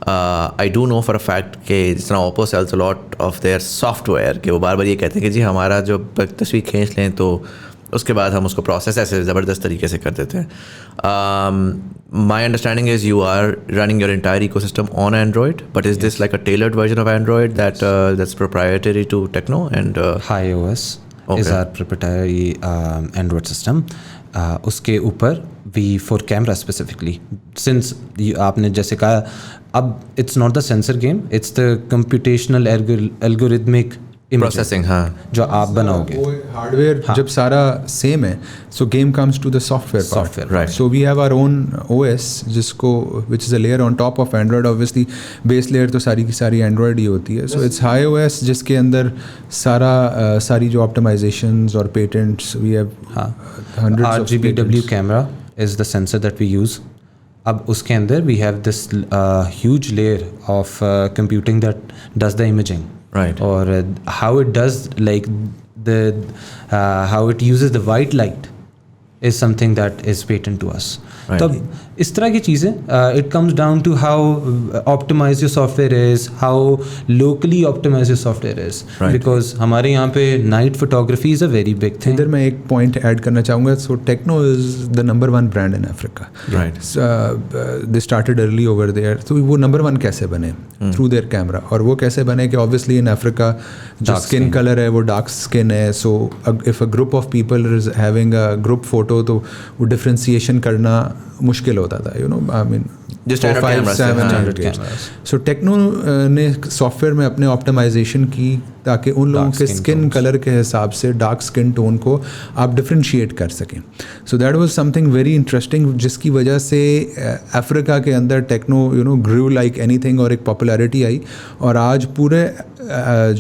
I do know for a fact कि जिस तरह Oppo sells a lot of their software कि वो बार बार ये कहते हैं कि जी हमारा जो तस्वीर खींच लें तो उसके बाद हम उसको प्रोसेस ऐसे ज़बरदस्त तरीके से कर देते हैं. My understanding is you are running your entire ecosystem on Android, but is this like a tailored version of Android that's proprietary to Tecno and iOS is our proprietary Android system. उसके ऊपर we for camera specifically, since आपने जैसे कहा, अब it's not the sensor game, it's the computational algorithmic processing. हाँ, जो आप बनाओगे. हार्डवेयर जब सारा सेम है, so game comes to the software part. right. So we have our own OS जिसको which is a layer on top of Android. Obviously base layer तो सारी की सारी एंड्रॉयड ही होती है. सो इट्स हाई OS जिसके अंदर सारी जो ऑप्टिमाइजेशंस और patents we have hundreds of RGBW camera is the sensor that we use. अब उसके अंदर we have this huge layer of computing that does the imaging. Right. Or how it does, like how it uses the white light is something that is patent to us. Right. तो इस तरह की चीज़ें it comes down to how optimized your software is, how locally optimized your software is. Right. Because हमारे यहाँ पे night photography is a very big thing. इधर मैं एक पॉइंट ऐड करना चाहूँगा. So Tecno is the number 1 brand in Africa. Right. They started early over there. तो वो नंबर 1 कैसे बने? Through their camera. और वो कैसे बने कि ऑब्वियसली इन अफ्रीका जो स्किन कलर है वो डार्क स्किन है. So if a group of people is having a group photo तो वो डिफ्रेंसिएशन करना मुश्किल होता था. I mean Just 5-7 cameras. सो टेक्नो ने सॉफ्टवेयर में अपने ऑप्टिमाइजेशन की ताकि उन लोगों के स्किन कलर के हिसाब से डार्क स्किन टोन को आप डिफ्रेंशिएट कर सकें. So that was something very interesting जिसकी वजह से अफ्रीका के अंदर टेक्नो ग्रू लाइक एनीथिंग और एक पॉपुलैरिटी आई. और आज पूरे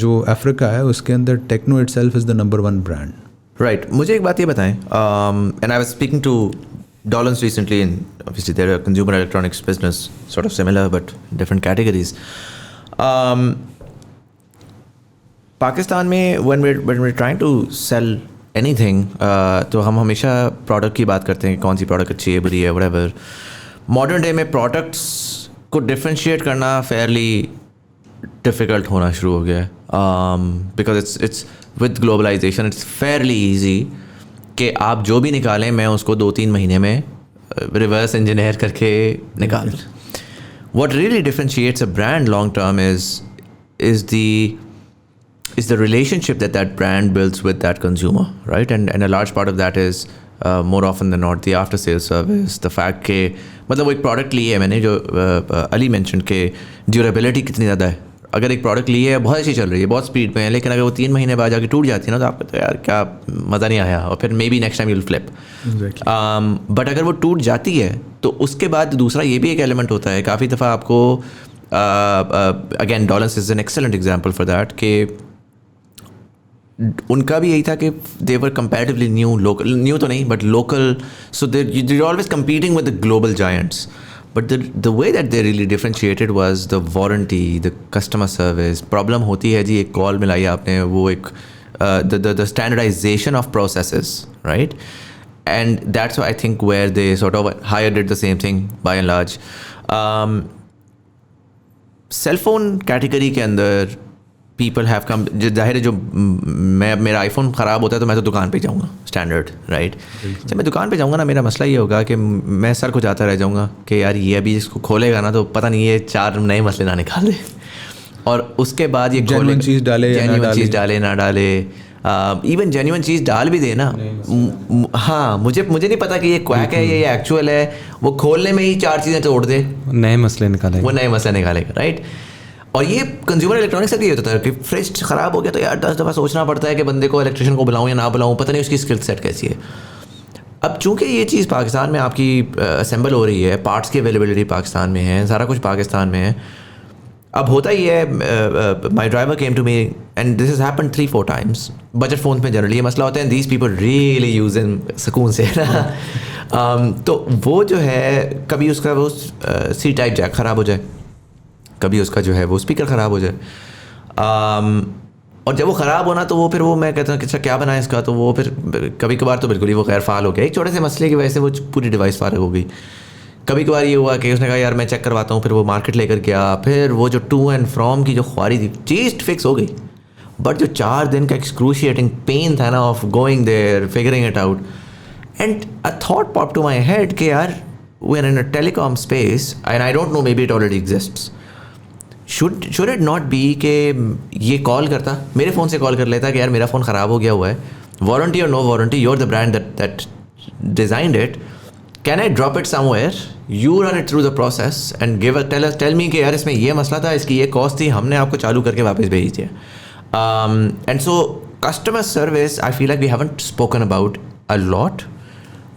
जो अफ्रीका है उसके अंदर Tecno itself is the number 1 brand. Right. मुझे एक बात ये बताएं, and I was speaking to Dollars recently, and obviously they're a consumer electronics business, sort of similar but different categories. Pakistan में when we're trying to sell anything, तो हम हमेशा product की बात करते हैं, कौन सी product अच्छी है, बुरी है, whatever. Modern day में products को differentiate करना fairly difficult होना शुरू हो गया है, because it's with globalization it's fairly easy कि आप जो भी निकालें मैं उसको 2-3 महीने में रिवर्स इंजीनियर करके निकाल. What really differentiates a brand long term is the relationship that brand builds with that consumer, right? And a large part of that is more often than not the after sales service. The fact कि मतलब वो एक product ली है मैंने, जो Ali mention के durability कितनी ज़्यादा है. अगर एक प्रोडक्ट ली है बहुत अच्छी चल रही है, बहुत स्पीड पे है, लेकिन अगर वो 3 महीने बाद जाके टूट जाती है ना तो आपको तो यार क्या मज़ा नहीं आया, और फिर may be next time you will flip. But अगर वो टूट जाती है तो उसके बाद दूसरा ये भी एक एलिमेंट होता है. काफ़ी दफ़ा आपको again dollars is an excellent example for that कि उनका भी यही था कि दे वर कंपैरेटिवली न्यू, लोकल न्यू तो नहीं but local. So they always competing with the global giants. But the way that they really differentiated was the warranty, the customer service. Problem होती है जी, एक call मिलाई आपने, वो एक the standardization of processes, right? And that's why I think where they sort of hired it the same thing by and large. Cell phone category के अंदर people have come, जाहिर है जो मेरा आईफोन ख़राब होता है तो मैं तो दुकान पे जाऊँगा स्टैंडर्ड, राइट? जब मैं दुकान पे जाऊँगा ना, मेरा मसला ये होगा कि मैं सर को जाता रह जाऊँगा कि यार ये अभी इसको खोलेगा ना तो पता नहीं ये 4 नए मसले ना निकाल दे, और उसके बाद ये जेन्युइन चीज़ डाले ना डाले, इवन जेन्युइन चीज़ डाल भी दे ना, हाँ मुझे नहीं पता कि ये क्वैक है ये एक्चुअल है, वो खोलने में ही 4 चीज़ें तोड़ दे, नए मसले निकालेगा, राइट? और ये कंज्यूमर इलेक्ट्रॉनिक्स से भी होता था कि फ्रिज ख़राब हो गया तो यार 10 दफ़ा सोचना पड़ता है कि बंदे को इलेक्ट्रिशियन को बुलाऊं या ना बुलाऊं, पता नहीं उसकी स्किल सेट कैसी है। अब चूंकि ये चीज़ पाकिस्तान में आपकी असेंबल हो रही है, पार्ट्स की अवेलेबिलिटी पाकिस्तान में है, सारा कुछ पाकिस्तान में है, अब होता ही है, my driver came to me and this is happen 3-4 times. Budget phone में जनरली ये मसला होता है, these people really use in सुकून से ना तो वो जो है कभी उसका वो सी टाइप जैक ख़राब हो जाए, कभी उसका जो है वो स्पीकर ख़राब हो जाए, और जब वो ख़राब होना तो वो फिर वो मैं कहता हूँ कि अच्छा क्या बनाए इसका, तो वो फिर कभी कभार तो बिल्कुल ही वो गैर फ़ाल हो गया, एक छोटे से मसले की वजह से वो पूरी डिवाइस फ़ारग हो गई। कभी कभार ये हुआ कि उसने कहा यार मैं चेक करवाता हूँ, फिर वो मार्केट लेकर गया, फिर वो जो टू एंड फ्रॉम की जो ख्वारी थी चीज़ फिक्स हो गई, बट जो 4 दिन का एक्सक्रूशिएटिंग पेन था ना of going there figuring it out, and a thought pop to my head कि यार we are in a telecom space and I don't know maybe it already exists, should it not be कि ये call करता, मेरे phone से call कर लेता कि यार मेरा फ़ोन ख़राब हो गया हुआ है, वारंटी और no warranty, you are the brand that designed it, can I drop it somewhere, you run it through the process and tell me कि यार इसमें ये मसला था, इसकी ये कॉस्ट थी, हमने आपको चालू करके वापस भेज दिया। And so customer service I feel like we haven't spoken about a lot,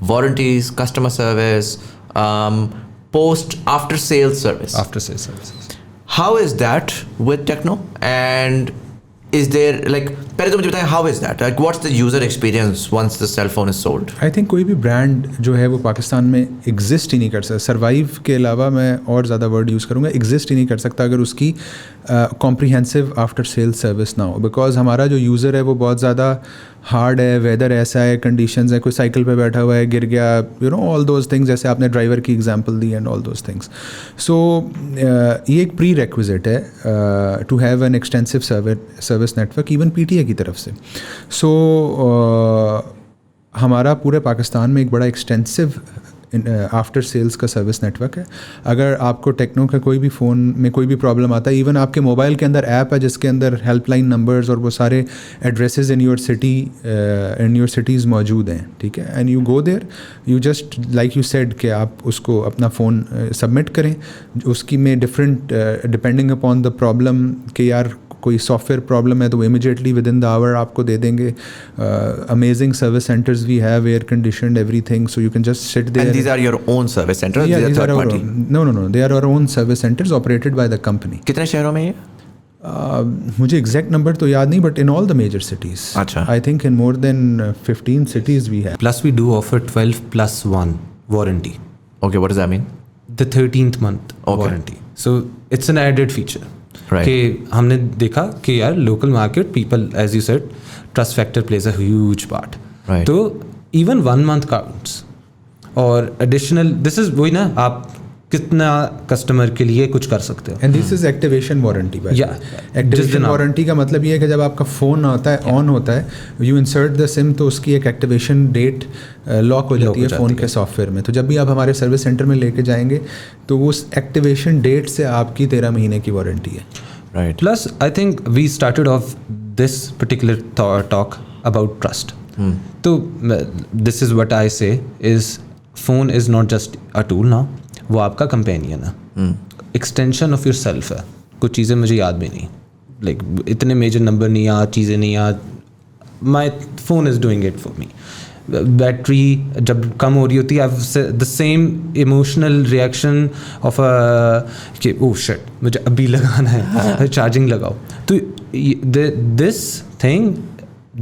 warranties, customer service, post after sales service, how is that with Techno, and is there like पहले तो मुझे बताएं how is that, like what's the user experience once the cell phone is sold? I think कोई भी brand जो है वो पाकिस्तान में एग्जिस्ट ही नहीं कर सकता, सर्वाइव के अलावा मैं और ज़्यादा वर्ड यूज़ करूँगा, एग्जिस्ट ही नहीं कर सकता अगर उसकी कॉम्प्रिहेंसिव आफ्टर सेल सर्विस ना हो, बिकॉज हमारा जो यूज़र है वो बहुत ज़्यादा हार्ड है, वेदर ऐसा है, कंडीशंस है, कोई साइकिल पे बैठा हुआ है गिर गया, you know all those things, जैसे आपने ड्राइवर की एग्जांपल दी and all those things. So ये एक प्री रेक्विजिट है to have an extensive service network even PTA की तरफ से। सो हमारा पूरे पाकिस्तान में एक बड़ा एक्सटेंसिव आफ्टर सेल्स का सर्विस नेटवर्क है। अगर आपको टेक्नो का कोई भी फ़ोन में कोई भी प्रॉब्लम आता है, इवन आपके मोबाइल के अंदर ऐप है जिसके अंदर हेल्पलाइन नंबर्स और वो सारे एड्रेसेस इन योर सिटीज़ मौजूद हैं, ठीक है, and you go there, you just like you said कि आप उसको अपना फ़ोन सबमिट करें, उसकी में different depending upon the problem कि यार कोई सॉफ्टवेयर प्रॉब्लम है तो वो immediately within the hour आपको दे देंगे। Amazing service centres we have, air conditioned everything, so you can just sit there. And these are your own service centers? Yeah, these are third party? No, they are our own service centers operated by the company. कितने शहरों में ये? मुझे exact number तो याद नहीं, but in all the major cities. अच्छा। I think in more than 15 cities we have. Plus we do offer 12+1 warranty. Okay, what does that mean? The 13th month Okay. warranty. So it's an added feature. Right. कि हमने देखा कि यार local market people as you said trust factor plays a huge part, तो even 1 month counts. और additional this is वही ना, आप कितना कस्टमर के लिए कुछ कर सकते हो। And this is activation warranty. Activation warranty का मतलब ये है कि जब आपका फ़ोन आता है ऑन होता है, यू इंसर्ट द सिम, तो उसकी एक एक्टिवेशन डेट लॉक हो जाती है फ़ोन के सॉफ्टवेयर में। तो जब भी आप हमारे सर्विस सेंटर में लेके जाएंगे तो उस एक्टिवेशन डेट से आपकी 13 महीने की वारंटी है। Right. Plus I think we started off this particular talk about trust. तो this is what I say is phone is not just a tool ना, वो आपका कंपेनियन है, एक्सटेंशन ऑफ योर सेल्फ है। कुछ चीज़ें मुझे याद भी नहीं, लाइक इतने मेजर नंबर नहीं याद, चीज़ें नहीं याद, my phone is doing it for me. Battery जब कम हो रही होती है, the same emotional reaction of कि ओह शिट मुझे अभी लगाना है, चार्जिंग लगाओ। तो this thing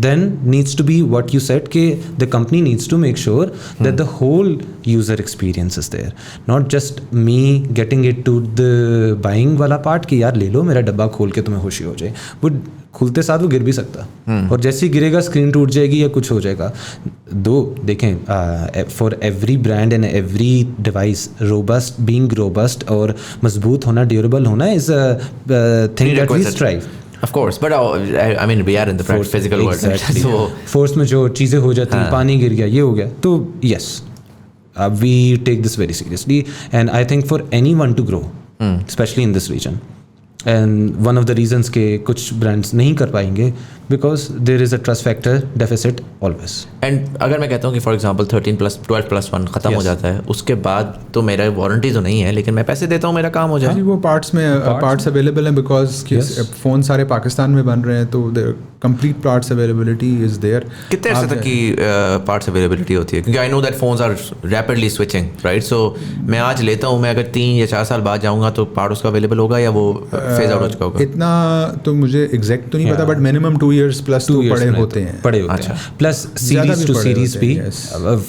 then needs to be what you said कि the company needs to make sure that the whole user experience is there, not just me getting it to the buying वाला part कि यार ले लो मेरा डब्बा खोल के तुम्हें खुशी हो जाए, वो खुलते साथ वो गिर भी सकता और जैसे ही गिरेगा स्क्रीन टूट जाएगी या कुछ हो जाएगा. दो देखें for every brand and every device robust और मजबूत होना, ड्यूरेबल होना is a thing that we strive. Of course, but I mean we are in the physical world, exactly. so force में जो चीज़ें हो जाती हैं, पानी गिर गया, ये हो गया, तो yes, we take this very seriously, and I think for anyone to grow, especially in this region, and one of the reasons के कुछ brands नहीं कर पाएंगे because there is a trust factor deficit always. And अगर मैं कहता हूँ कि फॉर एग्जांपल 13+12+1 ख़त्म हो जाता है, उसके बाद तो मेरा वारंटी तो नहीं है, लेकिन मैं पैसे देता हूँ, मेरा काम हो जाए. वो पार्ट्स अवेलेबल हैं बिकॉज फ़ोन सारे पाकिस्तान में बन रहे हैं, तो complete parts availability is there. कितने अर्से तक की पार्ट्स अवेलेबिलिटी होती है? क्योंकि I know that phones are rapidly switching, right? So मैं आज लेता हूँ, मैं अगर 3 या 4 साल बाद जाऊँगा तो पार्ट उसका अवेलेबल होगा या वो फेज आउट हो चुका होगा? इतना तो मुझे एग्जैक्ट तो नहीं पता, बट मिनिमम 2 years प्लस तो पड़े होते हैं. प्लस सीरीज टू सीरीज भी.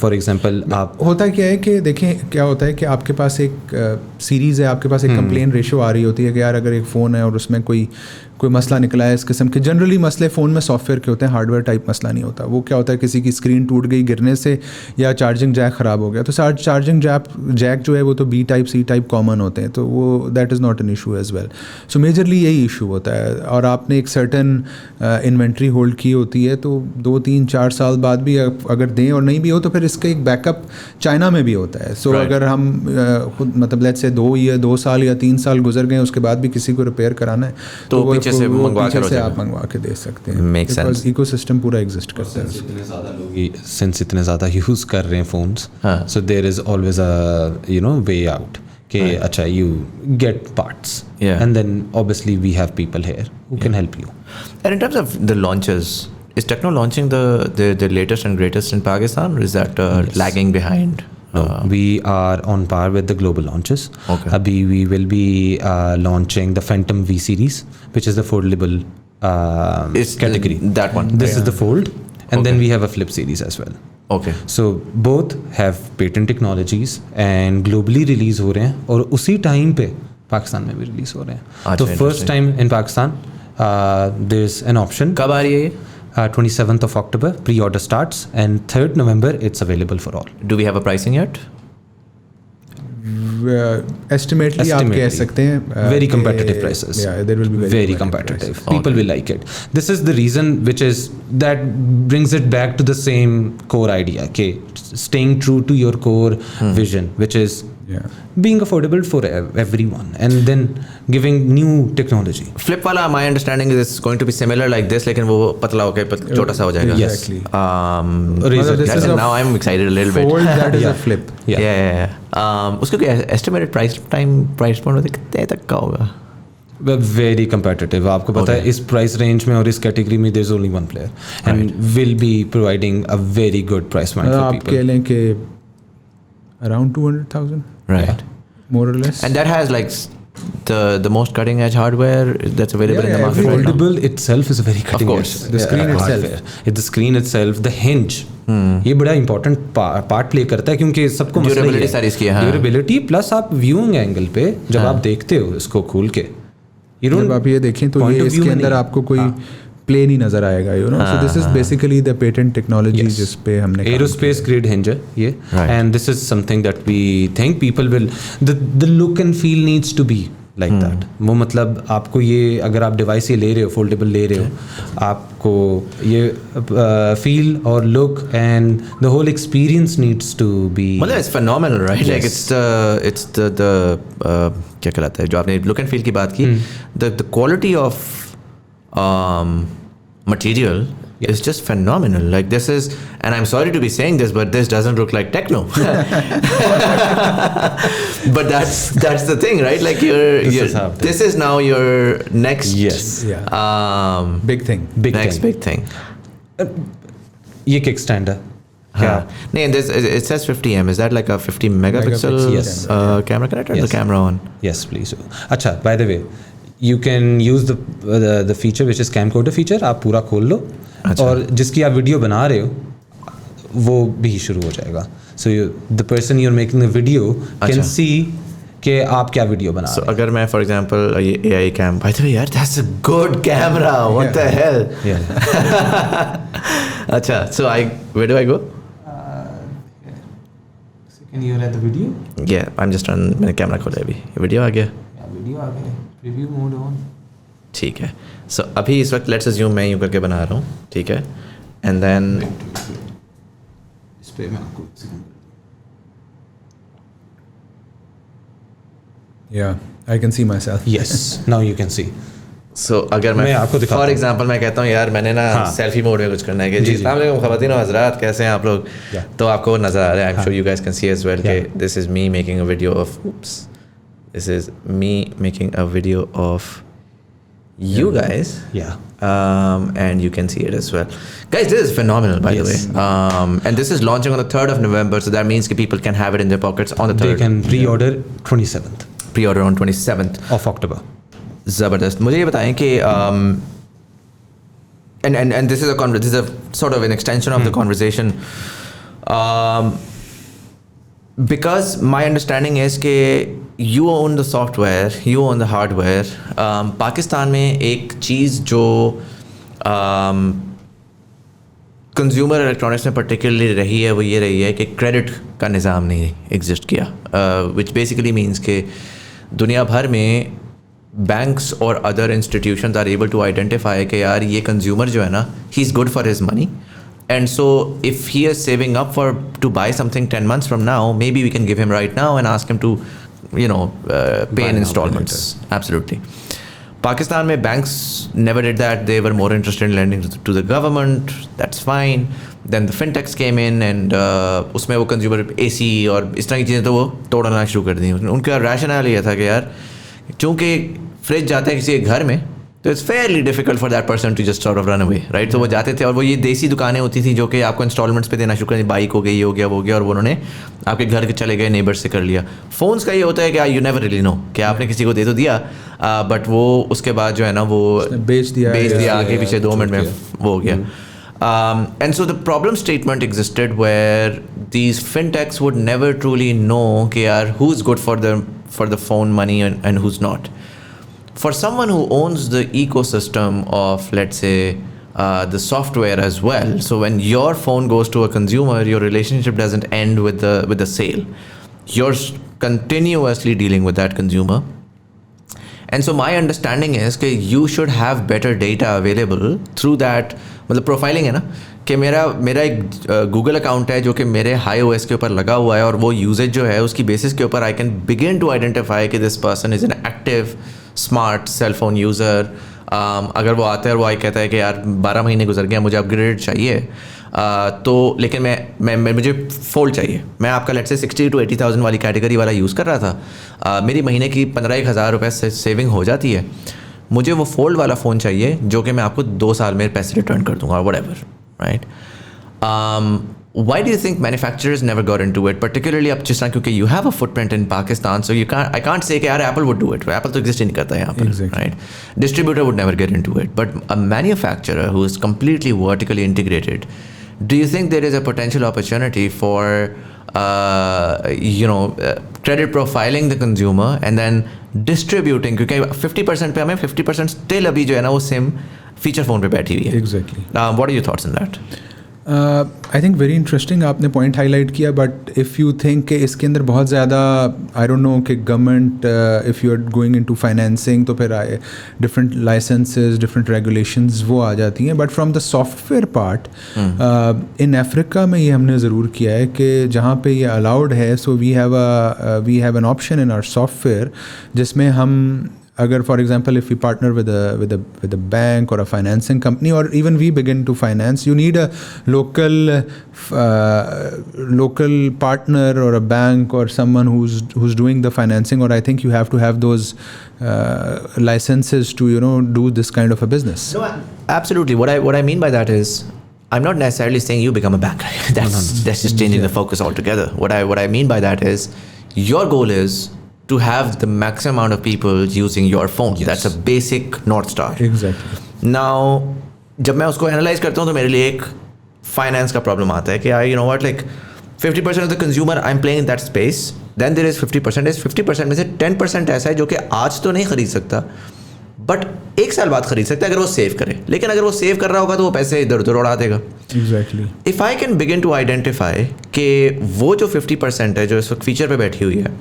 फॉर एग्जांपल आप होता क्या है कि देखें क्या होता है कि आपके पास एक सीरीज़ है, आपके पास एक कंप्लेन रेशो आ रही होती है कि यार अगर एक फ़ोन है और उसमें कोई मसला निकला है इस किस्म के. जनरली मसले फ़ोन में सॉफ्टवेयर के होते हैं, हार्डवेयर टाइप मसला नहीं होता. वो क्या होता है किसी की स्क्रीन टूट गई गिरने से या चार्जिंग जैक ख़राब हो गया, तो चार्जिंग जैक जो है वो तो B type C type common होते हैं, तो वो that is not an issue as well. So majorly यही इशू होता है. और आपने एक सर्टन इन्वेंट्री होल्ड की होती है, तो 2, 3, 4 साल बाद भी अगर दें और नहीं भी हो तो फिर इसका एक बैकअप चाइना में भी होता है. सो अगर हम खुद मतलब लेट्स से 2 साल या 3 साल गुजर गए, उसके बाद भी किसी को रिपेयर कराना है तो पीछे से आप मंगवा के दे सकते हैं. Makes sense. इकोसिस्टम पूरा एग्जिस्ट करता है. इतने ज़्यादा यूज़ कर रहे हैं phones, so there is always a way out कि अच्छा you get parts and then obviously we have people here who can help you. And in terms of the launches, is Tecno launching the latest and greatest in Pakistan, or is that lagging behind? No, we are on par with the global launches. Okay. Abhi we will be launching the Phantom V series, which is the foldable category. That one. This is the fold, and then we have a flip series as well. Okay. So both have patent technologies and globally release हो रहे हैं और उसी time पे पाकिस्तान में भी release हो रहे हैं. तो first time in Pakistan there is an option. कब आ रही है ये? 27th of October, pre-order starts, and 3rd November it's available for all. Do we have a pricing yet? Estimately आप कह सकते हैं very competitive prices. Yeah, there will be very competitive. People will like it. This is the reason that brings it back to the same core idea. Okay, staying true to your core vision, which is being affordable for everyone, and then giving new technology. Flip वाला my understanding is it's going to be similar like this, लेकिन वो पतला होकर छोटा सा हो जाएगा. Exactly. Now I'm excited a little bit. Fold that is a flip. Yeah. उसका कोई estimated price point होता है कितने तक का होगा? Very competitive. आपको पता है इस price range में और इस category में there's only one player, and will be providing a very good price point for आप people. कह लें कि around 200,000. Right. More or less. And that has like the most cutting edge hardware that's available in the market right now. Foldable itself is a very cutting edge. The screen itself. It's the screen itself, the hinge. ये बड़ा important part play करता है क्योंकि सबको Durability सारी इसकी है. Durability plus आप viewing angle पे जब आप देखते हो इसको खोल के, जब आप ये देखें तो ये इसके अंदर आपको कोई प्ले नहीं नजर आएगा, you know. So this is basically the patent technology जिस पे हमने एरोस्पेस ग्रेड हिंज है ये, and this is something that we think people will the look and feel needs to be like that. वो मतलब आपको ये अगर आप डिवाइस ये ले रहे हो, फोल्डेबल ले रहे हो, आपको ये फील और look and the whole experience needs to be, मतलब it's phenomenal, right? Like it's the क्या कहलाता है जो आपने लुक एंड फील की बात की, the quality of material is just phenomenal. Like this is, and I'm sorry to be saying this, but this doesn't look like Tecno. But that's the thing, right? Like this is now your next big thing. Big thing. ये kick stand है. No, it says 50M. Is that like a 50 megapixel camera? Can I turn the camera on? Yes, please. अच्छा, by the way, you can use the feature which is camcorder feature. आप पूरा खोल लो अच्छा। और जिसकी आप video बना रहे हो वो भी शुरू हो जाएगा. So the person you are making the video can see कि आप क्या वीडियो बना रहे हैं. अगर मैं फॉर एग्जांपल ये AI cam, by the way यार that's a good camera, what the hell. अच्छा, so where do I go? Can you read the video? Yeah, I'm just on, मैंने कैमरा खोला अभी, वीडियो आ गया. वीडियो आ गया, preview mode on. ठीक है. सो अभी इस वक्त लेट्स अज्यूम मैं यूँ करके बना रहा हूँ, ठीक है, एंड देन इस पे मैं आपको Yeah, I can see myself. Yes, now you can see. सो अगर मैं आपको दिखाता फॉर हूँ. एग्जांपल मैं कहता हूँ यार मैंने ना सेल्फी मोड में कुछ करना है कि जी अस्सलाम वालेकुम ख़वातीन और हज़रात, कैसे हैं आप लोग. तो आपको वो नज़र आ रहा है. I am sure you guys can see as well कि this is me making a video of this is me making a video of you guys. And you can see it as well. Guys, this is phenomenal, by the way. And this is launching on the 3rd of November, so that means that people can have it in their pockets on the 3rd. They can pre-order 27th. Pre-order on 27th of October. ज़बरदस्त. मुझे ये बताएं कि and this is a sort of an extension of the conversation. Because my understanding is कि you own the software, you own the hardware. Pakistan में एक चीज़ जो consumer electronics में पर्टिकुलरली रही है वो ये रही है कि क्रेडिट का निज़ाम नहीं एग्जिस्ट किया, विच बेसिकली मीन्स कि दुनिया भर में बैंक्स और other institutions are able to identify कि यार ये कंज्यूमर जो है ना, he is good for his money. And so if he is saving up to buy something 10 months from now, maybe we can give him right now and ask him to, pay in installments. Absolutely. Pakistan mein banks never did that. They were more interested in lending to the government. That's fine. Then the fintechs came in and उसमें वो consumer AC और इस तरह की चीज़ें तो वो तोड़ना शुरू कर दी. उनका rationale ये था कि यार चूँकि फ्रिज जाता है किसी के घर में तो it's fairly difficult for that person to just sort of run away, right. तो वो जाते थे और वो ये देसी दुकानें होती थी जो कि आपको इंस्टॉलमेंट्स पे देना शुरू कर, बाइक हो गई, ये हो गया, वो हो गया, और उन्होंने आपके घर के चले गए, नेबर्स से कर लिया. फ़ोन्स का ये होता है कि यू नेवर रियली नो कि आपने किसी को दे तो दिया, बट वो उसके बाद जो है ना वो बेच दिया आगे पीछे 2 मिनट में वो हो गया. And so the problem statement existed where these fintechs would never truly know कि यार who's good for the phone money and who's not. For someone who owns the ecosystem of, let's say, the software as well, so when your phone goes to a consumer, your relationship doesn't end with the sale. You're continuously dealing with that consumer. And so my understanding is कि you should have better data available through that. मतलब profiling है ना कि मेरा एक Google account है जो कि मेरे iOS के ऊपर लगा हुआ है, और वो यूजेज जो है उसकी बेसिस के ऊपर I can begin to identify कि this person is an active smart cell phone user. अगर वो आता है और वो आई कहता है कि यार 12 महीने गुजर गया, मुझे अपग्रेड चाहिए, तो लेकिन मैं मुझे फोल्ड चाहिए, मैं आपका लेट से 60,000 to 80,000 वाली कैटेगरी वाला यूज़ कर रहा था, मेरी महीने की 15,000 रुपये से सेविंग हो जाती है, मुझे वो फोल्ड वाला फ़ोन चाहिए जो कि मैं आपको 2 साल में पैसे रिटर्न कर दूँगा, whatever, right? Why do you think manufacturers never got into it, particularly अब जिस तरह क्योंकि you have a footprint in Pakistan, so I can't say कि यार Apple would do it. Apple तो exist ही नहीं करता है यहाँ पर, exactly. right? Distributor would never get into it, but a manufacturer who is completely vertically integrated, do you think there is a potential opportunity for credit profiling the consumer and then distributing, क्योंकि 50% पे हमें 50% still अभी जो है ना वो SIM feature phone पे बैठी हुई है. Exactly. What are your thoughts on that? I think very interesting आपने पॉइंट हाईलाइट किया, बट इफ़ यू थिंक कि इसके अंदर बहुत ज़्यादा आई डोंट नो कि government if you are going into financing तो फिर डिफरेंट लाइसेंसेस डिफरेंट रेगुलेशंस वो आ जाती हैं, but from the software part in Africa में ये हमने ज़रूर किया है कि जहाँ पे ये अलाउड है, so we have an option in our software जिसमें हम अगर for example if you partner with a bank or a financing company, or even we begin to finance, you need a local partner or a bank or someone who's doing the financing, or I think you have to have those licenses to do this kind of a business. No, absolutely. What I mean by that is, I'm not necessarily saying you become a bank. That's just changing the focus altogether. What I mean by that is, your goal is to have the maximum amount of people using your phone. Yes. That's a basic North Star. Exactly. Now, जब मैं उसको analyse करता हूँ तो मेरे लिए एक finance का प्रॉब्लम आता है कि I you know what like 50% of the consumer I am playing in that space, then there is 50% में से 10% ऐसा है जो कि आज तो नहीं खरीद सकता बट 1 साल बाद खरीद सकता है अगर वो सेव करे, लेकिन अगर वो सेव कर रहा होगा तो वो पैसे इधर उधर उड़ा देगा. Exactly. If I can begin to identify कि वो जो 50% है जो इस वक्त फीचर पे बैठी हुई है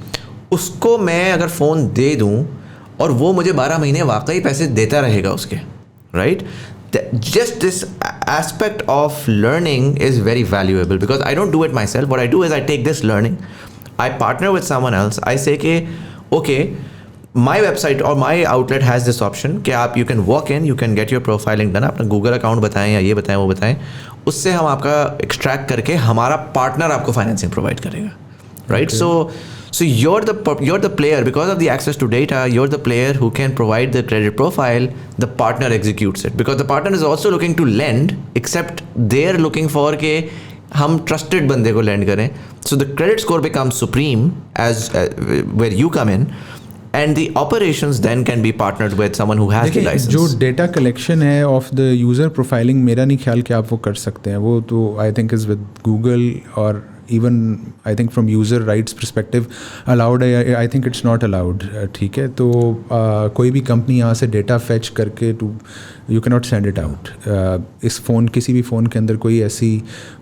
उसको मैं अगर फ़ोन दे दूँ और वो मुझे 12 महीने वाकई पैसे देता रहेगा उसके, right? Just this aspect of learning is very valuable because I don't do it myself. What I do is I take this learning, I partner with someone else. I say कि okay, my website or my outlet has this option कि आप you can walk in, you can get your profiling done. अपना Google account बताएं या ये बताएं वो बताएं, उससे हम आपका extract करके हमारा partner आपको financing provide करेगा, right? Okay. So you're the player because of the access to data. You're the player who can provide the credit profile. The partner executes it because the partner is also looking to lend, except they're looking for के हम trusted बंदे को lend करें. So the credit score becomes supreme as where you come in, and the operations then can be partnered with someone who has the license. जो data collection है of the user profiling, मेरा नहीं ख्याल कि आप वो कर सकते हैं. वो तो I think is with Google or even I think from user rights perspective allowed है. I think it's not allowed. ठीक है, तो कोई भी कंपनी यहाँ से डेटा फैच करके you cannot send it out. इस फ़ोन किसी भी फ़ोन के अंदर कोई ऐसी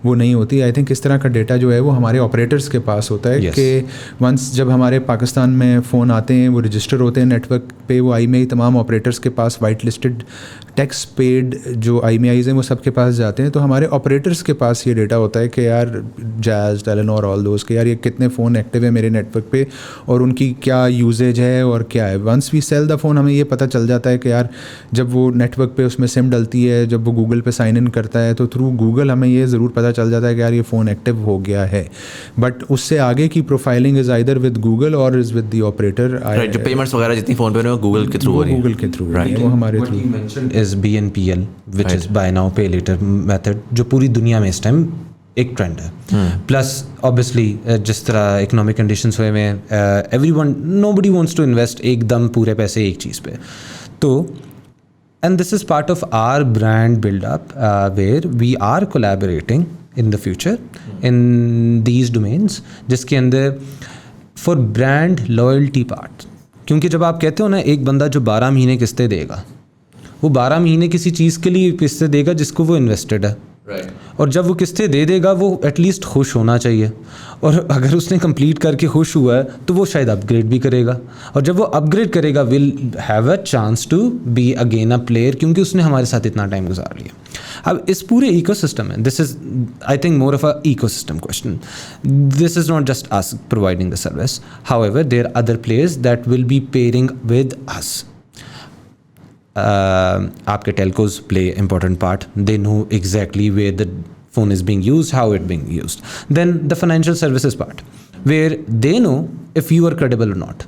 वो नहीं होती. आई थिंक इस तरह का डेटा जो है वो हमारे ऑपरेटर्स के पास होता है. yes. कि वंस जब हमारे पाकिस्तान में फ़ोन आते हैं वो रजिस्टर होते हैं नेटवर्क पे, वो IMEI तमाम ऑपरेटर्स के पास वाइट लिस्टेड टैक्स पेड जो IMEIs हैं वो सबके पास जाते हैं. तो हमारे ऑपरेटर्स के पास ये डेटा होता है कि यार जैज़, टेलेनॉर, ऑल दोस्त के यार ये कितने फ़ोन एक्टिव है मेरे नेटवर्क पे और उनकी क्या यूजेज है और क्या है. Once we sell the phone हमें ये पता चल जाता है कि यार जब वो नेटवर्क पे उसमें सिम डलती है, जब वो गूगल पे साइन इन करता है तो थ्रू गूगल हमें ये ज़रूर पता चल जाता है कि यार ये फ़ोन एक्टिव हो गया है. बट उससे आगे की profiling is either with Google और इज़ विद द ऑपरेटर. जो पेमेंट्स वगैरह जितनी फ़ोन पे हो गूगल के थ्रू हो रही है, गूगल के थ्रू है वो हमारे through. Is BNPL which is by now पे लेटर मेथड जो पूरी दुनिया में इस टाइम एक ट्रेंड है. प्लस ऑब्वियसली जिस तरह इकोनॉमिक कंडीशंस हुए में everyone nobody wants to invest एकदम पूरे पैसे एक चीज़ पे. तो and this is part of our brand build up where we are collaborating in the future in these domains जिसके अंदर for brand loyalty part. क्योंकि जब आप कहते हो ना एक बंदा जो 12 महीने किस्तें देगा वो 12 महीने किसी चीज़ के लिए किस्तें देगा जिसको वो इन्वेस्टेड है. Right. और जब वो किस्तें दे देगा वो एटलीस्ट खुश होना चाहिए, और अगर उसने कंप्लीट करके खुश हुआ है तो वो शायद अपग्रेड भी करेगा, और जब वो अपग्रेड करेगा will have a chance to be again a player क्योंकि उसने हमारे साथ इतना टाइम गुजार लिया. अब इस पूरे इकोसिस्टम में this is I think more of a ecosystem question. This is not just us providing the service, however there are other players that will be pairing with us. आपके telcos play important part. They know exactly where the phone is being used, how it being used. Then the financial services part, where they know if you are credible or not.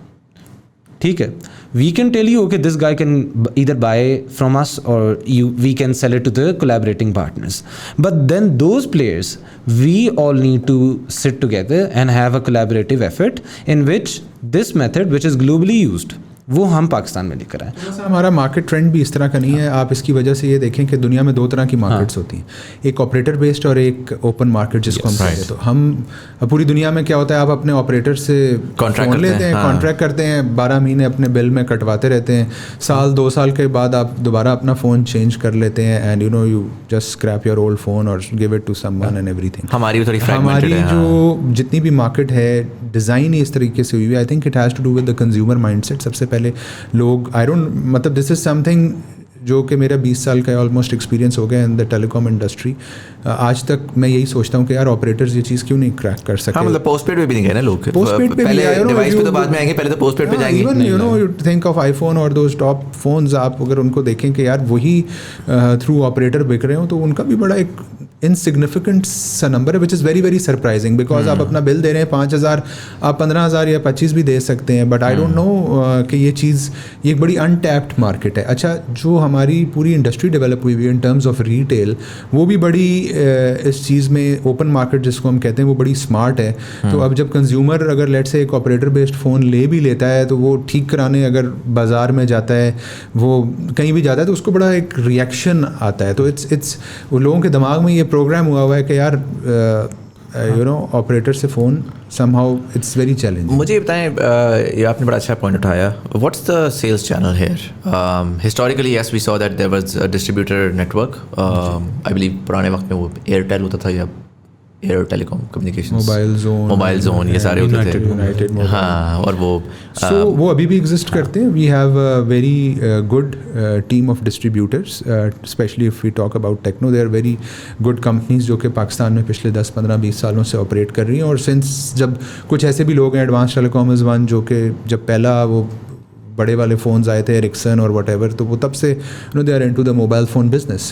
ठीक है, we can tell you okay this guy can either buy from us or we can sell it to the collaborating partners. But then those players, we all need to sit together and have a collaborative effort in which this method which is globally used वो हम पाकिस्तान में लेकर आए. हमारा market trend भी इस तरह का नहीं है. आप इसकी वजह से ये देखें कि दुनिया में 2 तरह की मार्केट्स होती हैं, एक ऑपरेटर बेस्ड और एक ओपन मार्केट जिसको हम कहते हैं. तो हम पूरी दुनिया में क्या होता है, आप अपने ऑपरेटर से कॉन्ट्रैक्ट लेते हैं, कॉन्ट्रैक्ट करते हैं, 12 महीने अपने बिल में कटवाते रहते हैं, साल 2 साल के बाद आप दोबारा अपना फ़ोन चेंज कर लेते हैं and you know you just scrap your old phone और give it to someone and everything. हमारी जो जितनी भी मार्केट है डिज़ाइन ही इस तरीके से हुई है. I think it has to do with the consumer mindset. सबसे पहले लोग मतलब दिस इज़ समथिंग जो कि मेरा 20 साल का ऑलमोस्ट एक्सपीरियंस हो गया इन द टेलीकॉम इंडस्ट्री. आज तक मैं यही सोचता हूँ कि यार ऑपरेटर्स ये चीज़ क्यों नहीं क्रैक कर सके. मतलब पोस्टपेड पे भी नहीं गए ना लोग. पोस्टपेड पे पहले डिवाइस पे तो बाद में आएंगे, पहले तो पोस्टपेड पे जाएंगे. Even you know you think of iPhone और दोज टॉप फोन्स, आप अगर उनको देखें कि यार वही थ्रू ऑपरेटर बिक रहे हो तो उनका भी बड़ा एक इनसिग्निफिकेंट सा नंबर है, which is very very surprising, because आप अपना बिल दे रहे हैं 5,000, आप 15,000 या 25 भी दे सकते हैं, बट आई डोंट नो कि ये चीज़, ये एक बड़ी अनटैप्ड मार्केट है. अच्छा, जो हमारी पूरी इंडस्ट्री डेवलप हुई हुई है इन टर्म्स ऑफ रिटेल, वो भी बड़ी इस चीज़ में ओपन मार्केट जिसको हम कहते हैं, वो बड़ी स्मार्ट है. तो अब जब कंज्यूमर अगर लेट से एक ऑपरेटर बेस्ड फ़ोन ले भी लेता है, तो वो ठीक कराने अगर बाज़ार में जाता है, वो कहीं भी जाता है, तो उसको बड़ा एक रिएक्शन आता है. तो इट्स वो लोगों के दिमाग में ये प्रोग्राम हुआ हुआ है कि यार यू नो ऑपरेटर से phone somehow it's very challenging. मुझे बताएं, ये आपने बड़ा अच्छा पॉइंट उठाया. What's the sales channel here? Historically yes we saw that there was a distributor network. I believe पुराने वक्त में वो एयरटेल होता था या air telecom communications, mobile zone ये सारे होते थे. यूनाइटेड हाँ, और वो वो अभी भी एग्जिस्ट करते हैं. We have a very good team of distributors, specially if we talk about Tecno. They are very good companies जो कि पाकिस्तान में पिछले 10, 15, 20 सालों से ऑपरेट कर रही हैं. और सिंस जब कुछ ऐसे भी लोग हैं, एडवांस टेलीकॉम इज़ वन, जो कि जब पहला वो बड़े वाले फ़ोन्स आए थे, एरिक्सन और वट एवर, तो वो तब से they are into the mobile phone business.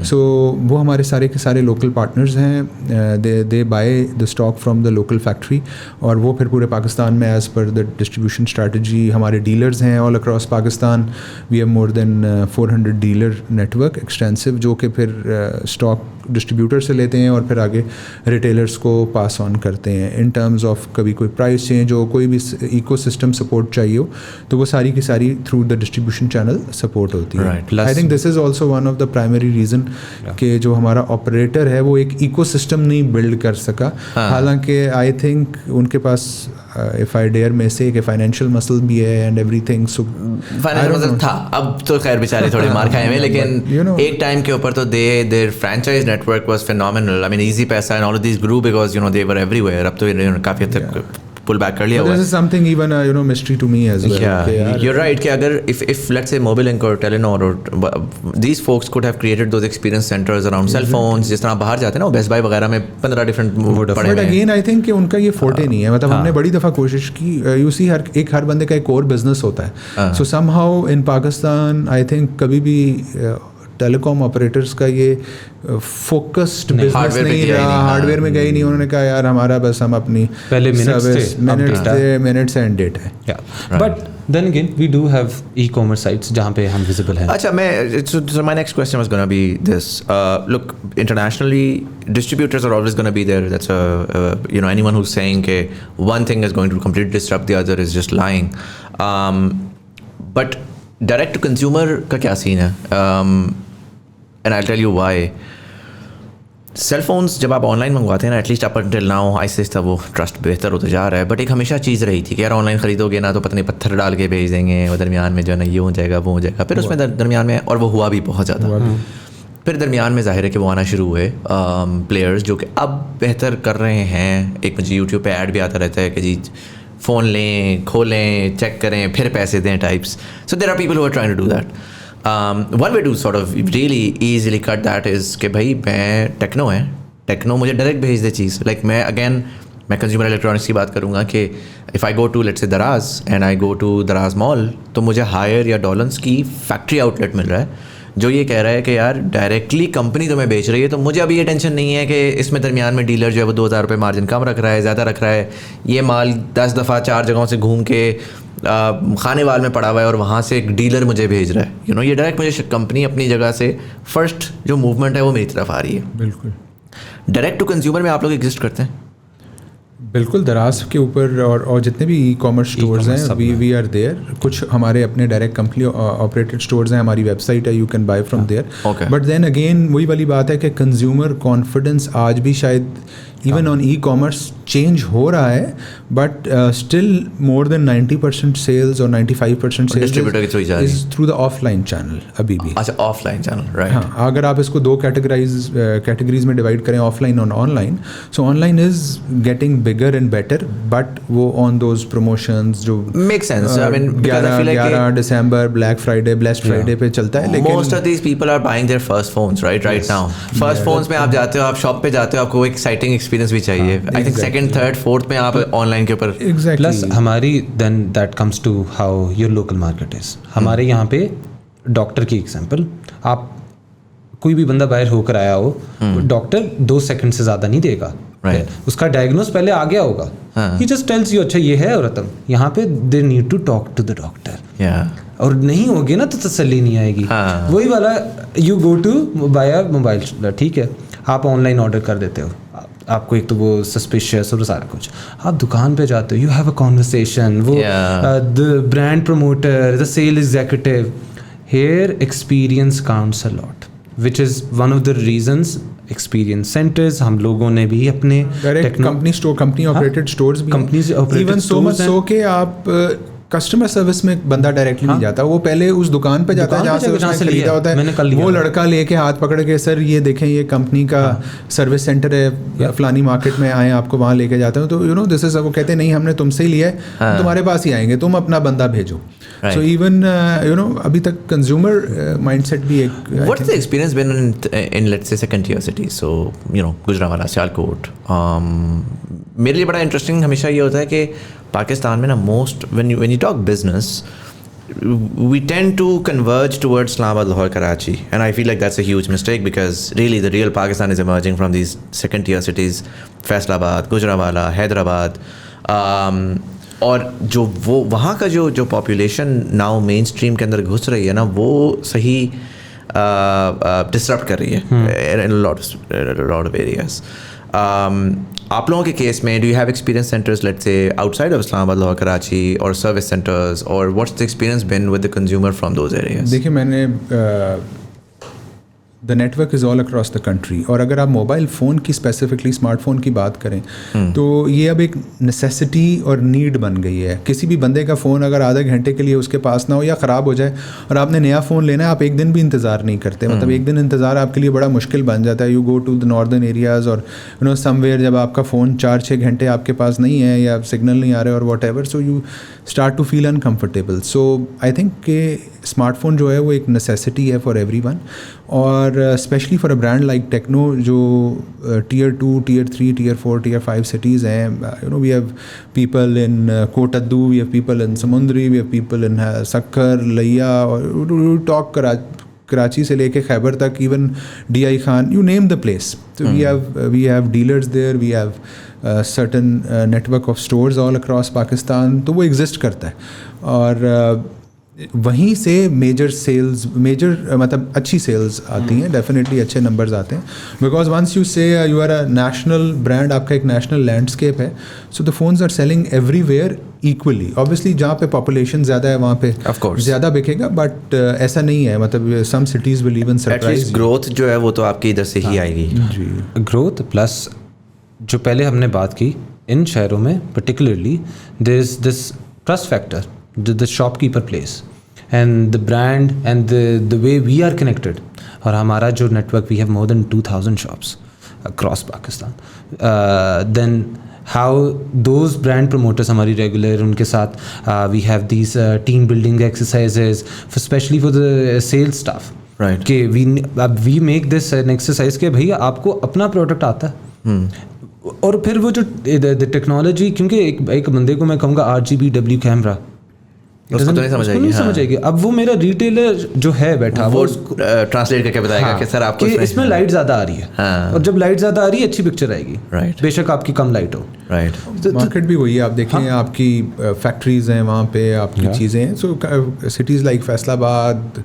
So वो हमारे सारे के सारे लोकल पार्टनर्स हैं. They buy the stock from the local factory, और वो फिर पूरे पाकिस्तान में as per the distribution strategy हमारे डीलर्स हैं all across Pakistan. We have more than 400 dealer network extensive, जो कि फिर स्टॉक डिस्ट्रीब्यूटर से लेते हैं और फिर आगे रिटेलर्स को पास ऑन करते हैं. इन टर्म्स ऑफ कभी कोई प्राइस चेंज हो, कोई भी इकोसिस्टम सपोर्ट चाहिए हो, तो वो सारी की सारी through the distribution channel support होती है. I think this is also one of the primary reason कि जो हमारा ऑपरेटर है वो एक इकोसिस्टम नहीं बिल्ड कर सका. हालांकि आई थिंक उनके पास इफ आई डेयर में से कि फाइनेंशियल मसल भी है and everything. So financial muscle था, अब तो खैर बेचारे थोड़े मार खाए हुए, लेकिन एक टाइम के ऊपर तो their franchise network was phenomenal. I mean Easypaisa and all of this grew because you know they were everywhere. अब तो काफी हद तक पुल बैक कर लिया हुआ है. This is something even you know mystery to me as well. Yeah, you're right कि अगर if let's say Mobilink or Telenor or these folks could have created those experience centers around cell phones, जिस तरह आप बाहर जाते हैं ना, Best Buy वगैरह में 15 different पड़े हुए हैं. But again I think कि उनका ये forte नहीं है. मतलब हमने बड़ी दफ़ा कोशिश की. You see हर बंदे का एक और business होता है. So somehow in Pakistan I think कभी भी टेलीकॉम ऑपरेटर्स का ये फोकस्ड बिजनेस नहीं रहा. हार्डवेयर में गए नहीं. उन्होंने कहा यार हमारा बस हम अपनी पहले मिनट्स एंड डेटा है. But then again we do have ecommerce sites जहाँ पे हम विजिबल हैं. अच्छा, मैं my next question was gonna be this. Look, internationally distributors are always going to be there. That's you know, anyone who's saying कि one thing is going to completely disrupt the other is just lying. But direct to consumer का क्या scene है? And I tell you why. Sell phones जब आप online मंगवाते हैं ना, at least up till now Aahista Aahista वो ट्रस्ट बेहतर होता जा रहा है. बट एक हमेशा चीज़ रही थी कि यार ऑनलाइन ख़रीदोगे ना तो पता नहीं पत्थर डाल के भेज देंगे, और दरमियान में जो है ना ये हो जाएगा वो हो जाएगा. फिर उसमें दरमियान में, और वो हुआ भी बहुत ज़्यादा. फिर दरमियान में ज़ाहिर है कि वो आना शुरू हुए प्लेयर्स जो कि अब बेहतर कर रहे हैं. एक मुझे यूट्यूब पे ऐड भी आता रहता है कि जी फ़ोन लें, खोलें, चेक करें, फिर पैसे दें types. So there are people who are trying to do that. One way to sort of really easily cut that is कि भाई मैं टेक्नो मुझे डायरेक्ट भेज दे चीज़. लाइक मैं कंज्यूमर इलेक्ट्रॉनिक्स की बात करूँगा कि if I go to let's say Daraz and I go to Daraz mall, तो मुझे हायर या डॉलर्स की फैक्ट्री आउटलेट मिल रहा है जो ये कह रहा है कि यार डायरेक्टली कंपनी तुम्हें बेच रही है, तो मुझे अभी ये टेंशन नहीं है कि इसमें दरमियान में डीलर जो है वो 2,000 रुपये मार्जिन कम रख रहा है, ज़्यादा रख रहा है. ये माल 10 दफ़ा 4 जगहों से घूम के खाने वाल में पड़ा हुआ है और वहाँ से एक डीलर मुझे भेज रहा है. यू नो, ये डायरेक्ट मुझे कंपनी अपनी जगह से फर्स्ट जो मूवमेंट है वो मेरी तरफ आ रही है. बिल्कुल डायरेक्ट टू कंज्यूमर में आप लोग एग्जिस्ट करते हैं? बिल्कुल. दराज के ऊपर और जितने भी ई कॉमर्स स्टोर्स हैं, वी आर देयर. कुछ हमारे अपने डायरेक्ट कंपनी ऑपरेटेड स्टोर्स हैं, हमारी वेबसाइट है, you can buy from there. But then again वही वाली बात है कि कंज्यूमर कॉन्फिडेंस आज भी शायद even on ecommerce change हो रहा है, but still more than 90% sales और 95% sales is through the offline channel अभी भी. अच्छा, ऑफलाइन चैनल, राइट. हाँ, अगर आप इसको दो कैटेगरीज में डिवाइड करें, ऑफलाइन और online, so online is getting bigger and better, but वो ऑन दोज प्रमोशंस जो make sense. I mean 11 December, black Friday, blessed Friday पे चलता है. लेकिन most of these people are buying their first phones right now. First phones में आप जाते हो, आप शॉप पे जाते हो, आपको एक्साइटिंग एक्सपीरियंस भी चाहिए. I think second, third, fourth में आप ऑनलाइन के ऊपर प्लस हमारी then that comes to how your local market is. हमारे यहाँ पे डॉक्टर की एग्जांपल, आप कोई भी बंदा बाहर होकर आया हो, डॉक्टर 2 सेकंड से ज़्यादा नहीं देगा, उसका डायग्नोस पहले आ गया होगा, ही जस्ट टेल्स यू अच्छा ये है औरतम, यहाँ पे they need to talk to the doctor, और नहीं होगी ना तो तसल्ली नहीं आएगी। वही वाला you go to buy a mobile, ठीक है, आप ऑनलाइन ऑर्डर कर देते हो, आपको एक तो वो सस्पिशियस और सारा कुछ, आप दुकान पे जाते हो, यू हैव अ कॉन्वर्सेशन, वो the brand promoter, the sale executive, here experience counts a lot, which is one of the reasons experience centres हम लोगों ने भी अपने कंपनी ऑपरेटेड स्टोर्स भी, companies even so much so के आप customer service में बंदा डायरेक्टली नहीं जाता, वो पहले उस दुकान पे जाता है जहाँ से उसने खरीदा होता है, वो लड़का लेके हाथ पकड़ के सर ये देखें ये कंपनी का सर्विस सेंटर है फलानी मार्केट में आए, आपको वहाँ लेके जाते हो, तो यू नो दिस इज, वो कहते हैं नहीं हमने तुमसे ही लिया है, तुम्हारे पास ही आएंगे, तुम अपना बंदा भेजो। सो इवन यू नो अभी तक कंज्यूमर माइंडसेट भी एक, what's the experience been in let's say second tier cities, so you know Gujranwala, Sialkot, मेरे लिए बड़ा इंटरेस्टिंग हमेशा ये होता है कि पाकिस्तान में ना most when you talk business we tend to converge towards Islamabad, Lahore, Karachi, and I feel like that's a huge mistake because really the real Pakistan is emerging from these second tier cities, Faisalabad, Gujranwala, Hyderabad, और जो वो वहाँ का जो population now main stream के अंदर घुस रही है ना, वो सही डिसरप्ट कर रही है in a lot of areas. आप लोगों के केस में, do you have experience centres let's say outside of Islamabad, Lahore, Karachi, और सर्विस सेंटर्स, और what's the experience been with the consumer from those areas? देखिए मैंने the network is all across the country, और अगर आप मोबाइल फ़ोन की specifically smartphone की बात करें तो ये अब एक नेसेसिटी और नीड बन गई है। किसी भी बंदे का फ़ोन अगर आधे घंटे के लिए उसके पास ना हो या ख़राब हो जाए और आपने नया फ़ोन लेना है, आप एक दिन भी इंतज़ार नहीं करते, मतलब एक दिन इंतज़ार आपके लिए बड़ा मुश्किल बन जाता है। You go to the northern areas और यू नो समवेयर, जब आपका फ़ोन 4-6 घंटे आपके पास नहीं है या सिग्नल नहीं आ रहे और what, so you start to feel uncomfortable. So I think कि स्मार्टफोन जो है वो एक नेसेसिटी है फॉर एवरीवन, और specially for a brand like Tecno जो tier 2, tier 3, tier 4, tier 5 cities हैं। You know we have people in Kot Addu, we have people in Samundri, we have people in Sukkur, Layyah, और टॉक कराची से लेके खैबर तक, even DI Khan, you name the place. तो we have dealers there, we have certain network of stores all across Pakistan, तो वो exist करता है, और वहीं से मेजर मतलब अच्छी सेल्स आती हैं, डेफिनेटली अच्छे नंबर्स आते हैं, because once you say you are a national brand, आपका एक नेशनल लैंडस्केप है, so the phones are selling everywhere equally. Obviously जहाँ पे पॉपुलेशन ज़्यादा है वहाँ पे ज़्यादा बिकेगा, बट ऐसा नहीं है, मतलब some cities will even surprise. Growth जो है वो तो आपकी इधर से ही आएगी जी। ग्रोथ प्लस जो पहले हमने बात की, इन शहरों में particularly there is this trust factor the shopkeeper plays and the brand and the way we are connected, और हमारा जो network, we have more than 2000 shops across Pakistan, then how those brand promoters हमारी regular उनके साथ we have these team building exercises especially for the sales staff, right, कि we make this an exercise कि भैया आपको अपना product आता है, और फिर वो जो टेक्नोलॉजी, क्योंकि एक बंदे को मैं कहूँगा RGB कैमरा उसको तो नहीं समझ आएगी। अब वो मेरा रिटेलर जो है बैठा, वो ट्रांसलेट करके बताएगा कि सर आपको इसमें लाइट ज़्यादा आ रही है, और जब लाइट ज़्यादा आ रही है अच्छी पिक्चर आएगी, राइट, बेशक आपकी कम लाइट हो, राइट। मार्केट भी वही है, आप देखें आपकी फैक्ट्रीज हैं वहाँ पे, आपकी चीज़ें हैं। So cities like Faisalabad,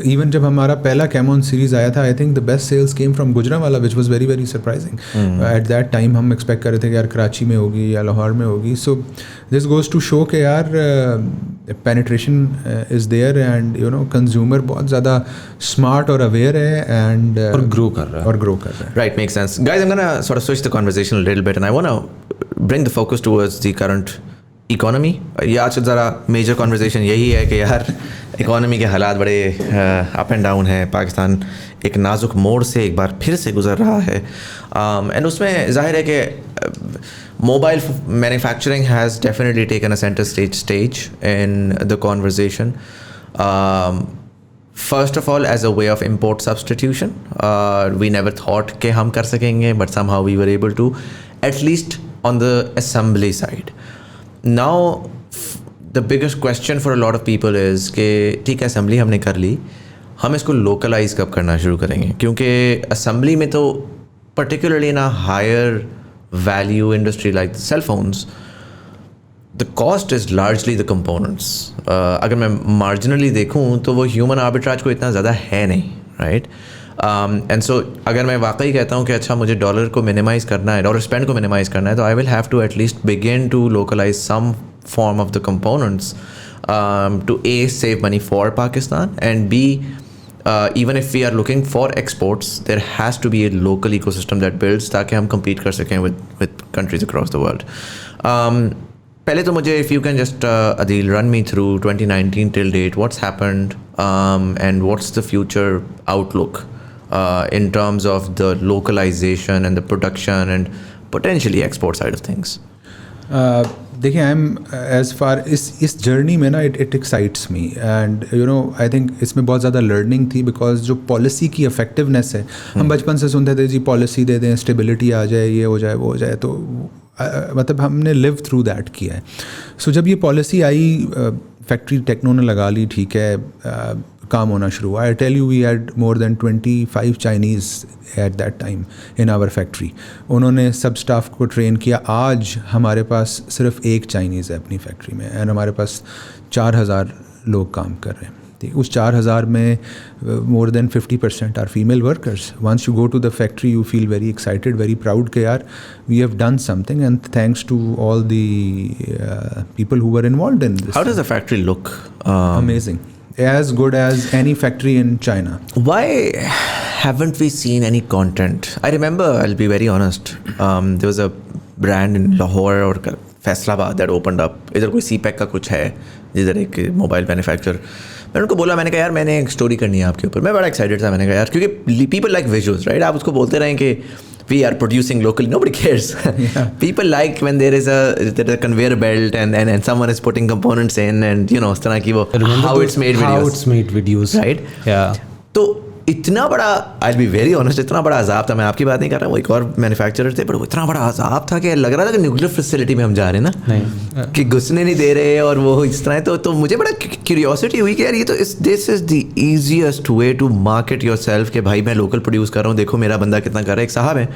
even जब हमारा पहला कैमॉन सीरीज़ आया था, I think the best sales came from Gujranwala, which was very very surprising. At that time हम एक्सपेक्ट कर रहे थे कि यार कराची में होगी या लाहौर में होगी। So this goes to show कि यार penetration is there, and you know consumer बहुत ज़्यादा स्मार्ट और अवेयर है, एंड और ग्रो कर रहा है। Right, makes sense. Guys, I'm gonna sort of switch the conversation a little bit, and I wanna bring the focus towards the current economy. ये आज ज़रा मेजर कॉन्वर्जेशन यही है कि यार इकोनॉमी के हालात बड़े अप एंड डाउन है। पाकिस्तान एक नाजुक मोड़ से एक बार फिर से गुजर रहा है, एंड उसमें जाहिर है कि mobile manufacturing has definitely taken a center stage in the conversation. First of all, as a way of import substitution, we never thought कि हम कर सकेंगे, but somehow we were able to, at least on the assembly side. Now, the biggest question for a lot of people is कि ठीक है assembly हमने कर ली, हम इसको लोकलाइज कब करना शुरू करेंगे? क्योंकि असेंबली में तो particularly in a higher value industry like cell phones the cost is largely the components. अगर मैं मार्जिनली देखूँ तो वो ह्यूमन आर्बिट्राज को इतना ज़्यादा है नहीं, राइट? एंड सो अगर मैं वाकई कहता हूँ कि अच्छा मुझे डॉलर को मिनिमाइज़ करना है, डॉलर स्पेंड को मिनिमाइज़ करना है, तो I will have to at least begin to localise some form of the components to A, save money for Pakistan, and B, even if we are looking for exports, there has to be a local ecosystem that builds ताकि हम compete कर सकें with countries across the world. पहले तो मुझे if you can just Adil run me through 2019 till date, what's happened and what's the future outlook in terms of the localization and the production and potentially export side of things. देखिए I am as far इस journey में ना it excites me and you no I think इसमें बहुत ज़्यादा learning थी because जो policy की इफेक्टिवनेस है, हम बचपन से सुनते थे जी पॉलिसी दे दें, स्टेबिलिटी आ जाए, ये हो जाए, वो हो जाए, तो मतलब हमने लिव थ्रू दैट किया है. सो जब ये पॉलिसी आई, फैक्ट्री टेक्नो ने लगा ली, ठीक है, काम होना शुरू हुआ. I tell you we had more than 25 Chinese at that time in our factory. उन्होंने सब स्टाफ को ट्रेन किया. आज हमारे पास सिर्फ एक चाइनीज़ है अपनी फैक्ट्री में एंड हमारे पास 4000 लोग काम कर रहे हैं. ठीक, उस 4000 में more than 50% are female workers. Once you go to the factory you feel very excited, very proud कि यार we have done something and thanks to all the people who were involved in this. How does the factory look? Amazing. As good as any factory in China. Why haven't we seen any content? I remember, I'll be very honest, there was a brand in Lahore or Faisalabad that opened up. इधर कोई CPEC का कुछ है जिधर एक mobile manufacturer. मैंने उनको बोला, मैंने कहा यार मैंने एक स्टोरी करनी है आपके ऊपर. मैं बड़ा एक्साइटेड था. मैंने कहा यार क्योंकि पीपल लाइक विजुअल्स, राइट? आप उसको बोलते रहें कि we are producing locally, nobody cares. Yeah. People like when there is a conveyor belt and someone is putting components in and you know उस तरह की वो how it's made videos, right? Yeah. तो इतना बड़ा, I'll be very honest, इतना बड़ा अजाब था. मैं आपकी बात नहीं कर रहा, वो एक और मैन्युफैक्चरर थे, बट वो इतना बड़ा अजाब था कि लग रहा था कि न्यूक्लियर फैसिलिटी में हम जा रहे हैं ना, नहीं कि घुसने नहीं दे रहे और वो इस तरह. तो मुझे बड़ा क्यूरियोसिटी हुई कि यार ये तो this is the easiest way to market yourself कि भाई मैं लोकल प्रोड्यूस कर रहा हूँ, देखो मेरा बंदा कितना कर रहा है. एक साहब है,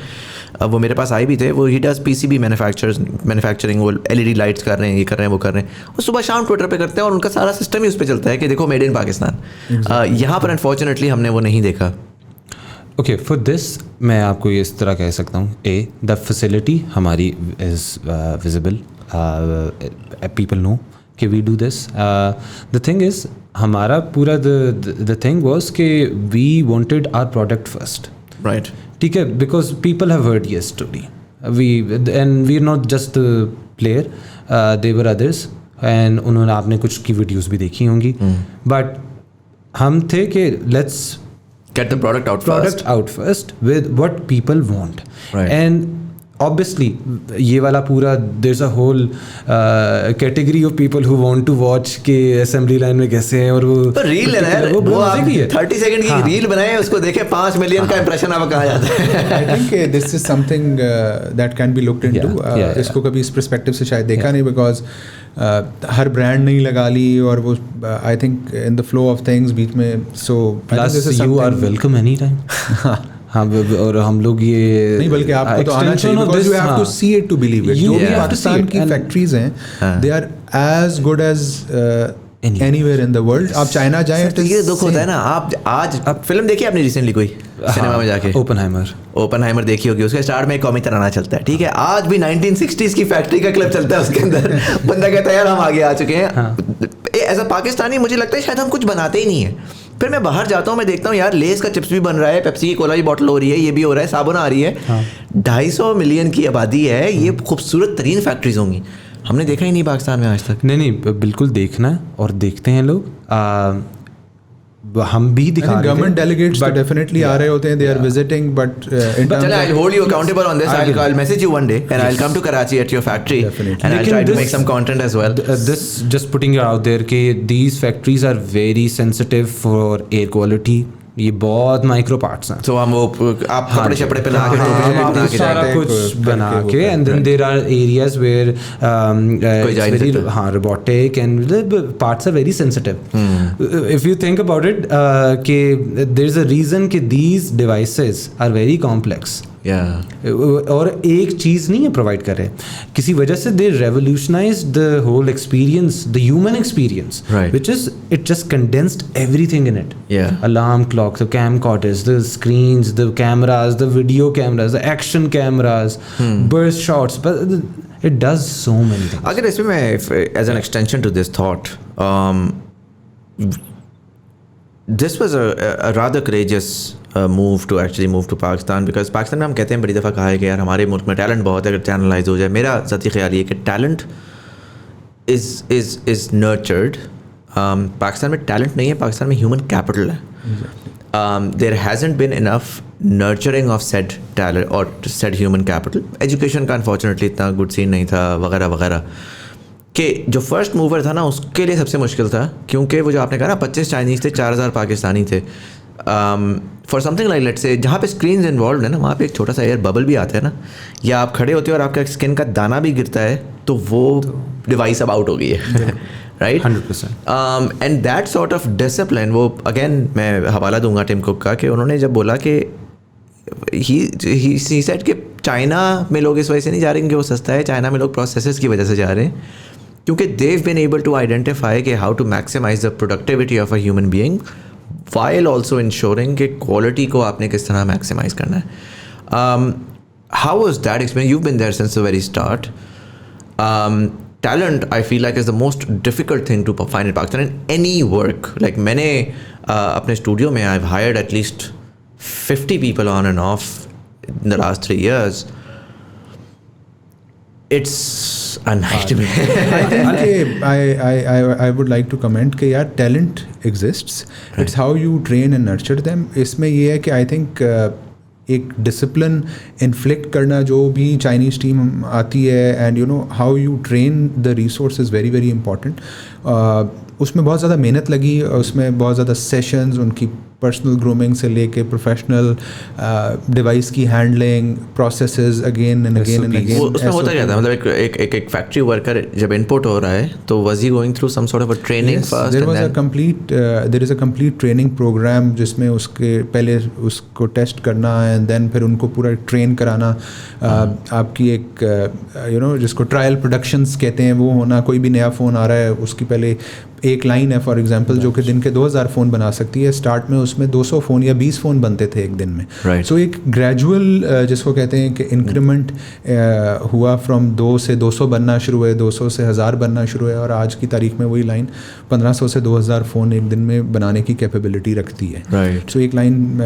अब वो मेरे पास आए भी थे, वो ही डज PCB मैन्युफैक्चरिंग, वो LED लाइट्स कर रहे हैं, ये कर रहे हैं, वो कर रहे हैं. वो सुबह शाम ट्विटर पे करते हैं और उनका सारा सिस्टम ही उस पर चलता है कि देखो मेड इन पाकिस्तान. यहाँ पर अनफॉर्चुनेटली हमने वो नहीं देखा. ओके, फॉर दिस मैं आपको ये इस तरह कह सकता हूँ. ए, द फैसिलिटी हमारी इज़ विजिबल, पीपल नो कि we do this. The thing is हमारा पूरा द थिंग वॉज कि we wanted our product first, right? ठीक है, बिकॉज पीपल हैव हर्ड ये story. And we are not just player, देवर others, एंड उन्होंने आपने कुछ की वीडियोज़ भी देखी होंगी, बट हम थे कि let's get the product out first with what people want. Right. And obviously ये वाला पूरा there's a whole category of people who want to watch के assembly line में कैसे हैं और वो तो रील है ना, वो आप 30 सेकंड की रील बनाए, उसको देखे 5 मिलियन का इंप्रेशन आपका कहाँ जाता है. I think this is something that can be looked into. इसको कभी इस पर्सपेक्टिव से शायद देखा नहीं, बिकॉज हर ब्रांड नहीं लगा ली और वो I think in the flow of things बीच में. So you are welcome any time. हाँ, और हम लोग ये नहीं, बल्कि आपको तो आना चाहिए, because you have to see it to believe it. जो भी पाकिस्तान की फैक्ट्रीज हैं, they are as good as anywhere in the world. आप चाइना जाएं तो ये दुख होता है ना. आप आज फिल्म देखी आपने रिसेंटली कोई सिनेमा में जाके? ओपनहाइमर देखी होगी. उसके स्टार्ट में एक कॉमिक तराना चलता है, ठीक है. आज भी 1960s की फैक्ट्री का क्लिप चलता है उसके अंदर. बंदा कहता है यार हम आगे आ चुके हैं. एज अ पाकिस्तानी मुझे लगता है शायद हम कुछ बनाते ही नहीं है. फिर मैं बाहर जाता हूँ, मैं देखता हूँ यार लेस का चिप्स भी बन रहा है, पेप्सी की कोला की बॉटल हो रही है, ये भी हो रहा है, साबुन आ रही है. 250 मिलियन की आबादी है, ये खूबसूरत तरीन फैक्ट्रीज होंगी. हमने देखा ही नहीं पाकिस्तान में आज तक. नहीं, बिल्कुल देखना है और देखते हैं लोग. हम भी दिखा रहे हैं. गवर्नमेंट डेलीगेट्स डेफिनेटली आ रहे होते हैं, they are visiting, but I'll hold you accountable on this. I'll message you one day and I'll come to Karachi at your factory and I'll try to make some content as well. This just putting it out there कि these factories are very sensitive for air quality, ये बहुत micro parts हैं. तो हम वो आप कपड़े शपड़े पहना के बना के सारा जाते हैं, कुछ करके बना वो के, and then there are areas where कोई जा ही नहीं सकता. हाँ robotic and the parts are very sensitive. If you think about it, कि there is a reason कि these devices are very complex. और एक चीज़ नहीं है प्रोवाइड कर रहे, किसी वजह से they revolutionise the whole experience, the human experience, which is it just condensed everything in it. Alarm clocks, the camcorders, the screens, the cameras, the video cameras, the action cameras, burst shots, but it does so many things. अगर इसमें मैं as an extension to this thought, this was a rather courageous move to actually move to Pakistan, because Pakistan में हम कहते हैं बड़ी दफ़ा कहा है कि यार हमारे मुल्क में टैलेंट बहुत है, अगर चैनलाइज हो जाए. मेरा ज़ाती ख्याल ये कि टैलेंट इज़ नर्चर्ड. पाकिस्तान में टैलेंट नहीं है, पाकिस्तान में ह्यूमन कैपिटल है. There hasn't been enough nurturing of said talent और सेड ह्यूमन कैपिटल. एजुकेशन का अनफॉर्चुनेटली इतना गुड सीन नहीं था वगैरह वगैरह, कि जो फर्स्ट मूवर था ना उसके लिए सबसे मुश्किल था, क्योंकि वो जो आपने कहा ना 25 चाइनीज़ थे, 4000 पाकिस्तानी थे. For something like let's say जहाँ पे स्क्रीन्स इन्वॉल्व है ना, वहाँ पे एक छोटा सा एयर बबल भी आता है ना, या आप खड़े होते हो और आपका स्किन का दाना भी गिरता है, तो वो डिवाइस अब आउट हो गई है. Right, 100%. And that sort of discipline, वो अगेन मैं हवाला दूंगा टिम कुक का, कि उन्होंने जब बोला कि ही सेड कि चाइना में लोग इस वजह से नहीं जा रहे कि वो सस्ता है, चाइना में लोग प्रोसेसेस की वजह से जा रहे हैं, क्योंकि they've been able to identify कि how to maximize the productivity of a human being while also ensuring कि quality को आपने किस तरह maximize करना है. How was that experience? You've been there since the very start. Talent, I feel like, is the most difficult thing to find in Pakistan in any work. Like मैंने अपने studio में I've hired at least 50 people on and off in the last 3 years. It's a nightmare. I think I would like to comment कि यार talent exists. It's how you train and nurture them. इसमें ये है कि I think एक discipline inflict करना जो भी चाइनीज़ टीम आती है, and you know how you train the resource is very very important. उसमें बहुत ज़्यादा मेहनत लगी, उसमें बहुत ज़्यादा सेशंस, उनकी पर्सनल ग्रूमिंग से लेके प्रोफेशनल डिवाइस की handling, processes again and again and again. उसमें होता क्या था, मतलब एक फैक्ट्री वर्कर जब इनपुट हो रहा है तो was he going through some sort of a training first? There is a complete training programme जिसमें उसके पहले उसको टेस्ट करना एंड देन फिर उनको पूरा ट्रेन कराना. आपकी एक यू नो जिसको ट्रायल प्रोडक्शंस कहते हैं वो होना. कोई भी नया फ़ोन आ रहा है उसकी पहले एक लाइन है फॉर एग्जांपल जो कि दिन के 2000 फ़ोन बना सकती है. स्टार्ट में उसमें 200 फ़ोन या 20 फ़ोन बनते थे एक दिन में. सो एक ग्रेजुअल जिसको कहते हैं कि इंक्रीमेंट हुआ, फ्रॉम 2 से 200 बनना शुरू हुए, 200 से 1000 बनना शुरू हुआ, और आज की तारीख में वही लाइन 1500 से 2000 फ़ोन एक दिन में बनाने की कैपेबिलिटी रखती है. सो एक लाइन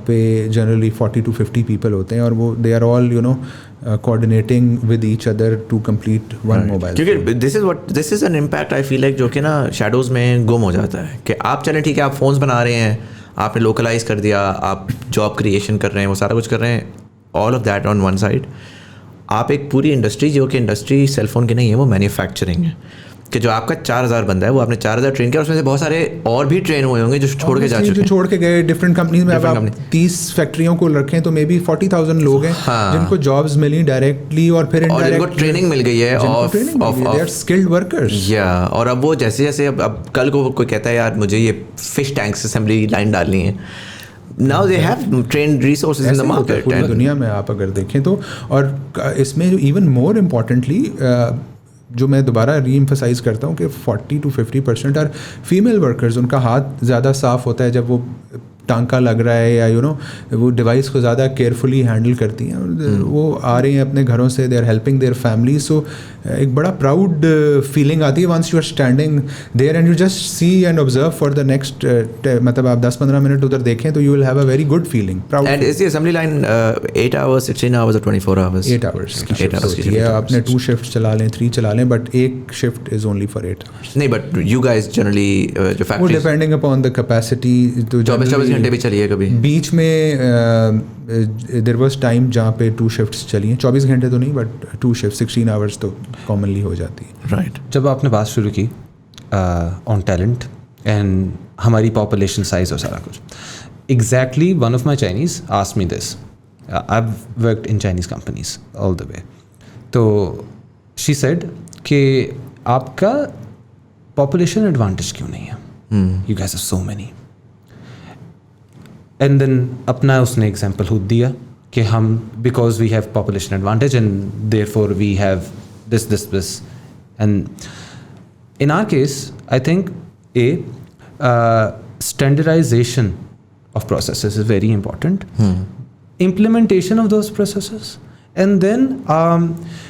पे जनरली 40 to 50 पीपल होते हैं, और वो they are all you know coordinating with each other to complete one mobile. क्योंकि this is an impact I feel like जो कि ना shadows में गुम हो जाता है. कि आप चलें ठीक है, आप फ़ोन्स बना रहे हैं, आपने लोकलाइज कर दिया, आप जॉब क्रिएशन कर रहे हैं, वो सारा कुछ कर रहे हैं, all of that on one side. आप एक पूरी इंडस्ट्री जो कि इंडस्ट्री सेलफोन की नहीं है, वो मैन्युफैक्चरिंग है, कि जो आपका 4000 बंदा है वो आपने 4000 ट्रेन किया, उसमें से बहुत सारे और भी ट्रेन हुए होंगे जो छोड़ के जा चुके हैं, जो छोड़ के गए डिफरेंट कंपनीज में. अब आप 30 फैक्ट्रियों को रखें तो मे बी 40,000 लोग हैं जिनको जॉब्स मिली डायरेक्टली और फिर इनडायरेक्ट ट्रेनिंग मिल गई है ऑफ स्किल्ड वर्कर्स. या और अब वो जैसे जैसे अब कल को कोई कहता है यार मुझे ये फिश टैंक्स असेंबली लाइन डालनी है, Now they have trained resources in the market. पूरी दुनिया में आप अगर देखें तो. और इसमें इवन मोर इम्पॉर्टेंटली जो मैं दोबारा री एम्फसाइज करता हूँ कि 40 to 50% आर फीमेल वर्कर्स. उनका हाथ ज़्यादा साफ़ होता है जब वो टांका लग रहा है, या यू नो वो डिवाइस को ज़्यादा केयरफुली हैंडल करती हैं, और वो आ रहे हैं अपने घरों से, they are helping their family. So एक बड़ा प्राउड फीलिंग आती है once you are standing there and you just see and observe for the next, मतलब आप 10-15 मिनट उधर देखें तो you will have a very good feeling. Proud. And is the assembly line 8 hours, 16 hours और 24 hours? 8 hours की shift होती है. आपने 2 शिफ्ट चला लें, 3 चला लें, बट एक shift is only for 8 hours. नहीं, बट यू गाइस जनरली जो फैक्ट्री, वो डिपेंडिंग अपॉन द कैपेसिटी. तो 24 घंटे भी चलिए कभी. बीच में देयर वाज टाइम जहाँ पे 2 शिफ्ट्स चली हैं. 24 घंटे तो नहीं, बट 2 शिफ्ट 16 hours तो कॉमनली हो जाती है. राइट. जब आपने बात शुरू की ऑन टैलेंट एंड हमारी पॉपुलेशन साइज और सारा कुछ, exactly one of my Chinese asked me this. I've worked in Chinese companies all the way. तो she said कि आपका population advantage क्यों नहीं है? You guys have so many. And then अपना उसने example खुद दिया कि हम because we have population advantage and therefore we have this. And in our case, I think standardization of processes is very important. Implementation of those processes, and then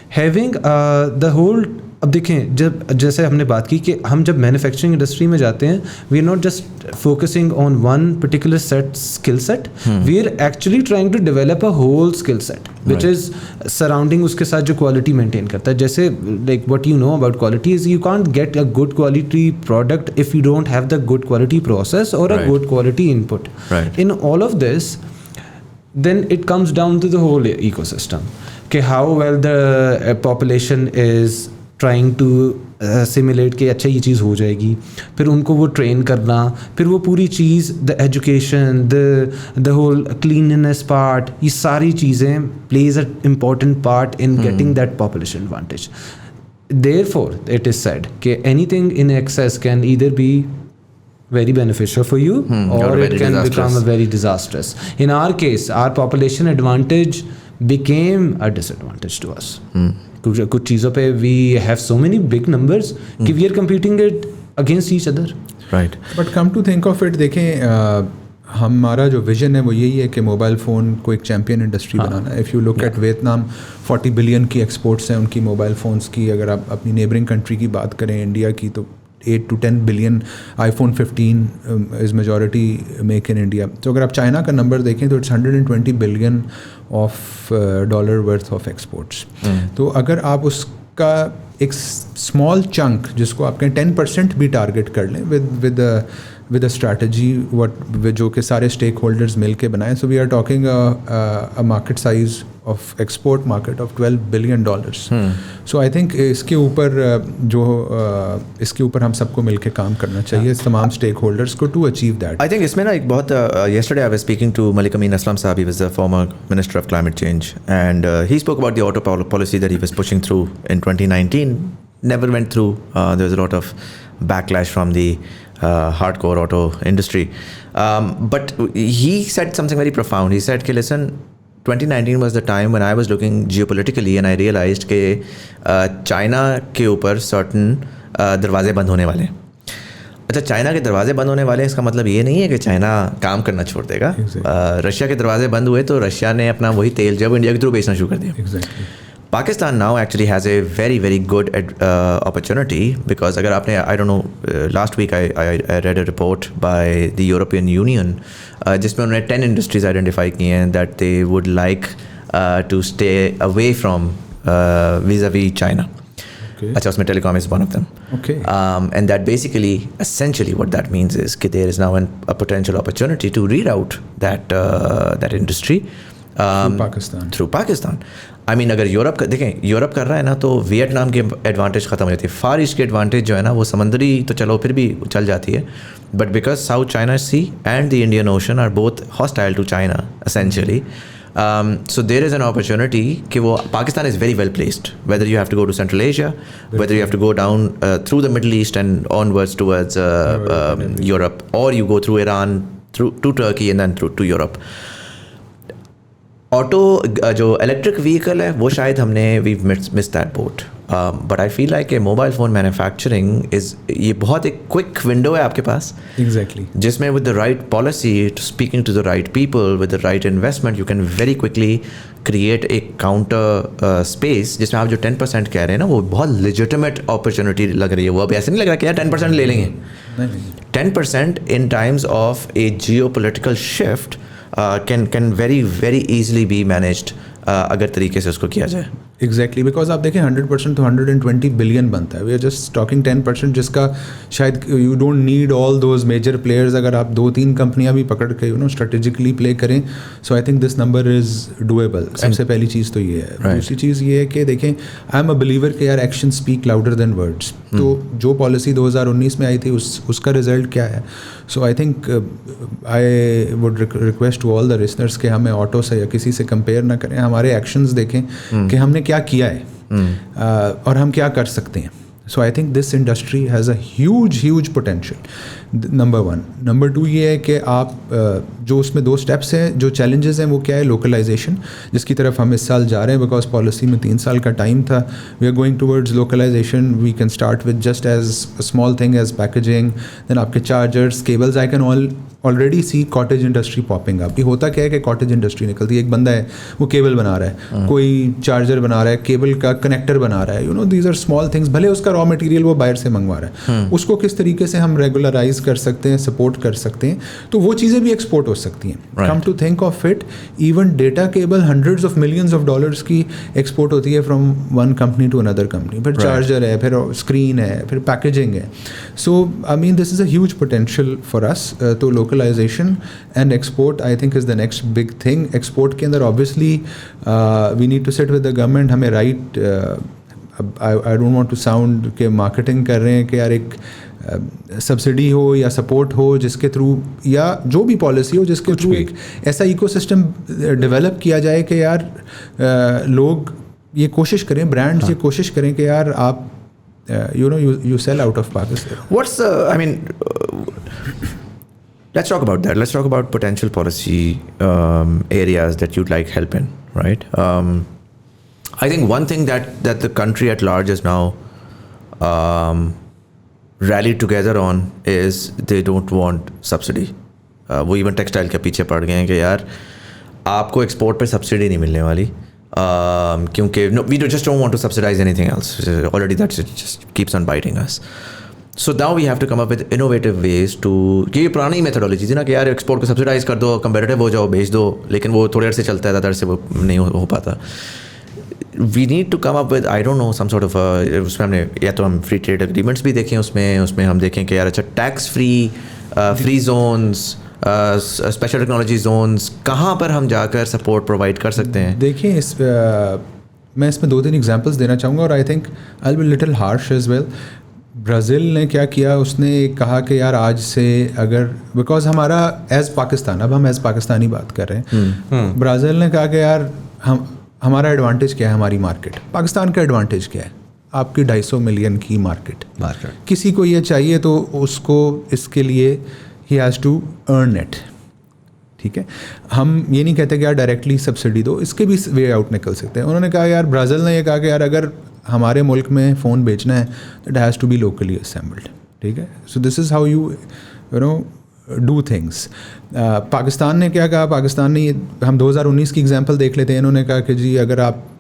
having the whole. अब देखें जब जैसे हमने बात की कि हम जब मैन्युफैक्चरिंग इंडस्ट्री में जाते हैं we are not just focusing on one particular skill set, we are actually trying to develop a whole skill set which is surrounding उसके साथ जो क्वालिटी मेंटेन करता है. जैसे like what you know about quality is you can't get a good quality product if you don't have the good quality process और a good quality input. In all of this then it comes down to the whole ecosystem. Okay, how well the population is trying to simulate कि अच्छा ये चीज़ हो जाएगी, फिर उनको वो train करना, फिर वो पूरी चीज़ the education the whole cleanness part, ये सारी चीज़ें plays an important part in getting that population advantage. Therefore it is said कि anything in excess can either be very beneficial for you or it can become very disastrous. In our case, our population advantage became a disadvantage to us. कुछ चीज़ों पे we have so many big numbers कि we are competing it against each other. Right. But come to think of it, देखें हमारा जो vision है वो यही है कि मोबाइल फ़ोन को एक चैम्पियन इंडस्ट्री बनाना है. If you look at Vietnam 40 billion की एक्सपोर्ट्स हैं उनकी मोबाइल फ़ोन्स की. अगर आप अपनी नेबरिंग कंट्री की बात करें इंडिया की तो 8 to 10 billion. iPhone 15 is majority make in India. तो अगर आप चाइना का नंबर देखें तो it's 120 billion of dollar worth of exports. तो अगर आप उसका एक स्मॉल चंक जिसको आप कहें 10% भी टारगेट कर लें with a strategy जो कि सारे स्टेक होल्डर्स मिल के बनाएं. So we are talking a market size of export market of $12 billion. So I think इसके ऊपर हम सबको मिल के काम करना चाहिए तमाम स्टेक होल्डर्स को to achieve that. I think इसमें ना एक बहुत yesterday I was speaking to Malik Amin Aslam Saab. He was the former Minister of Climate Change and he spoke about the auto policy that he was pushing through in 2019. Never went through. There was a lot of backlash from the hardcore auto industry. But he said something very profound. He said, listen, 2019 was the time when I was looking geopolitically and I realized कि China के ऊपर certain दरवाजे बंद होने वाले. अच्छा, China के दरवाजे बंद होने वाले इसका मतलब ये नहीं है कि चाइना काम करना छोड़ देगा. रशिया के दरवाजे बंद हुए तो रशिया ने अपना वही तेल जब इंडिया के थ्रू बेचना शुरू कर दिया. Pakistan now actually has a very, very good opportunity because अगर आपने I don't know last week I read a report by the European Union जिसमें उन्होंने 10 industries identify किए हैं that they would like to stay away from vis-a-vis China. अच्छा, उसमें telecom is one of them. And that basically essentially what that means is कि there is now a potential opportunity to reroute that industry through Pakistan. I mean अगर Europe का देखें, Europe कर रहा है ना तो वियतनाम की एडवांटेज ख़त्म हो जाती है. फार ईस्ट की एडवांटेज जो है ना वो समंदरी तो चलो फिर भी चल जाती है, but because South China Sea and the Indian Ocean are both hostile to China essentially. So there is an opportunity कि वो Pakistan is very well placed, whether you have to go to Central Asia, whether you have to go down through the Middle East and onwards towards Europe, or you go through Iran, to Turkey and then through to Europe. Auto जो electric vehicle है वो शायद हमने we miss that boat, but I feel like a mobile phone manufacturing is ये बहुत एक quick window है आपके पास. एग्जैक्टली. जिसमें with the right policy, speaking to the right people, with the right investment, you can very quickly create a counter space जिसमें आप जो 10% कह रहे हैं ना वो बहुत लेजिटिमेट अपॉर्चुनिटी लग रही है. वो अब ऐसे नहीं लग रहा कि यार 10% ले लेंगे. 10% in times of a geopolitical shift can very easily be managed अगर तरीके से उसको किया जाए. एग्जैक्टली बिकॉज आप देखें 100% तो 120 बिलियन बनता है. वी आर जस्ट टॉकिंग 10% जिसका शायद you don't need all those major players. अगर आप 2-3 कंपनियां भी पकड़ के स्ट्रेटेजिकली प्ले करें, so I think this number is doable. सबसे पहली चीज़ तो ये है. दूसरी चीज़ ये है कि देखें, आई एम अ बिलीवर कि यार action speak louder than words. तो जो पॉलिसी 2019 में आई थी उसका रिजल्ट क्या है? So I think I would request to all the listeners कि हमें ऑटो से या किसी से कंपेयर ना करें. हमारे एक्शंस देखें कि हमने क्या किया है और हम क्या कर सकते हैं. So I think this industry has a huge potential. Number 1. Number 2 ये है कि आप जो उसमें 2 स्टेप्स हैं, जो चैलेंजेस हैं वो क्या है? लोकलाइजेशन, जिसकी तरफ हम इस साल जा रहे हैं बिकॉज पॉलिसी में 3 साल का टाइम था. We are going towards localisation. We can start with just as small thing as packaging, then आपके chargers, cables. I can already see cottage industry popping up. ये होता क्या है कि कॉटेज इंडस्ट्री निकलती है. एक बंदा है वो केबल बना रहा है, कोई चार्जर बना रहा है, केबल का कनेक्टर बना रहा है. These are small things. भले उसका रॉ मटेरियल वो बाहर से मंगवा रहा है, उसको किस तरीके से हम रेगुलराइज कर सकते हैं, सपोर्ट कर सकते हैं, तो वो चीज़ें भी एक्सपोर्ट हो सकती हैं. Come to think of it, even data cable hundreds of millions of dollars की एक्सपोर्ट होती है from one company to another company. फिर चार्जर है, फिर स्क्रीन है, फिर पैकेजिंग है. So I mean this is a huge potential for us. तो localisation and export I think is the next big thing. Export के अंदर obviously we need to sit with the government. हमें right, I don't want to sound के marketing कर रहे हैं कि यार एक सब्सिडी हो या सपोर्ट हो जिसके थ्रू, या जो भी पॉलिसी हो जिसके थ्रू एक ऐसा इकोसिस्टम डेवलप किया जाए कि यार लोग ये कोशिश करें, ब्रांड्स ये कोशिश करें कि यार आप you sell out of Pakistan. What's I mean, let's talk about that. Let's talk about potential policy areas that you'd like help in, right? I think one thing that the country at large is now rallied together on is they don't want subsidy. वो even textile के पीछे पड़ गए हैं कि यार आपको export पे सब्सिडी नहीं मिलने वाली. क्योंकि we just don't want to subsidize anything else. Already that just keeps on biting us. So now we have to come up with innovative ways to, ये पुरानी मेथोडोलॉजी थी ना कि यार एक्सपोर्ट को सब्सिडाइज कर दो, कंपेटिटिव हो जाओ, बेच दो, लेकिन वो थोड़ी देर से चलता है, ज़्यादा देर से वो नहीं हो पाता. We need to come up with, I don't know, some sort of उसमें हमने या तो हम फ्री ट्रेड एग्रीमेंट्स भी देखें, उसमें हम देखें कि यार अच्छा tax free zones, special technology zones, कहाँ पर हम जाकर सपोर्ट प्रोवाइड कर सकते हैं. देखिए मैं इसमें 2-3 एग्जांपल्स देना चाहूँगा और I think I will little harsh as well. Brazil ने क्या किया, उसने कहा कि यार आज से अगर, बिकॉज हमारा एज़ पाकिस्तान, अब हम एज़ पाकिस्तानी बात कर रहे हैं, ब्राज़ील ने कहा कि यार हमारा एडवांटेज क्या है, हमारी मार्केट. पाकिस्तान का एडवांटेज क्या है? आपकी 250 मिलियन की मार्केट. किसी को ये चाहिए तो उसको इसके लिए he has to earn it. ठीक है, हम ये नहीं कहते कि यार डायरेक्टली सब्सिडी दो, इसके भी वे आउट निकल सकते हैं. उन्होंने कहा यार, ब्राज़ील ने ये कहा कि यार अगर हमारे मुल्क में फ़ोन बेचना है तो it has to be locally assembled. ठीक है, so this is how you do things. Pakistan ने क्या कहा, पाकिस्तान ने, हम 2019 की एग्जांपल देख लेते हैं. इन्होंने कहा कि जी अगर आप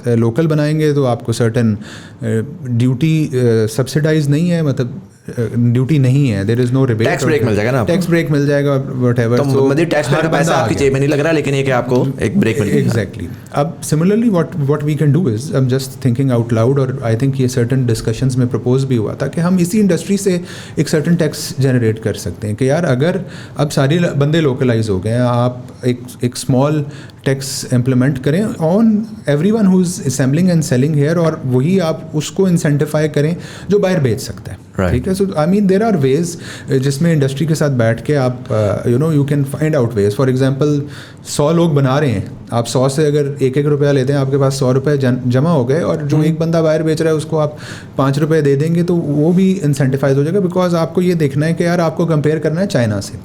लोकल बनाएंगे तो आपको सर्टन ड्यूटी सब्सिडाइज नहीं है, मतलब ड्यूटी नहीं है, there is no rebate, tax break मिल जाएगा ना, टैक्स ब्रेक मिल जाएगा व्हाटएवर. तो मतलब टैक्स ब्रेक का पैसा आपकी जेब में नहीं लग रहा, लेकिन ये कि आपको एक ब्रेक मिल जाएगा. एग्जैक्टली. अब similarly what we can do is, I am just thinking out loud, और आई थिंक ये सर्टन डिस्कशंस में प्रपोज भी हुआ था कि हम इसी इंडस्ट्री से एक सर्टन टैक्स जनरेट कर सकते हैं कि यार अगर अब सारे बंदे लोकलाइज हो गए हैं, आप एक स्मॉल टैक्स इम्प्लीमेंट करें on everyone who is assembling and selling here, और वही आप उसको इंसेंटिफाई करें जो बाहर बेच सकता है. ठीक है, so I mean there are ways जिसमें इंडस्ट्री के साथ बैठ के आप you can find out ways. For example 100 लोग बना रहे हैं, आप 100 से अगर 1-1 रुपया लेते हैं, आपके पास 100 रुपये जमा हो गए, और जो एक बंदा बाहर बेच रहा है उसको आप 5 रुपये दे देंगे तो वो भी इंसेंटिफाइज हो जाएगा. बिकॉज आपको ये देखना है कि यार आपको कंपेयर करना है चाइना से.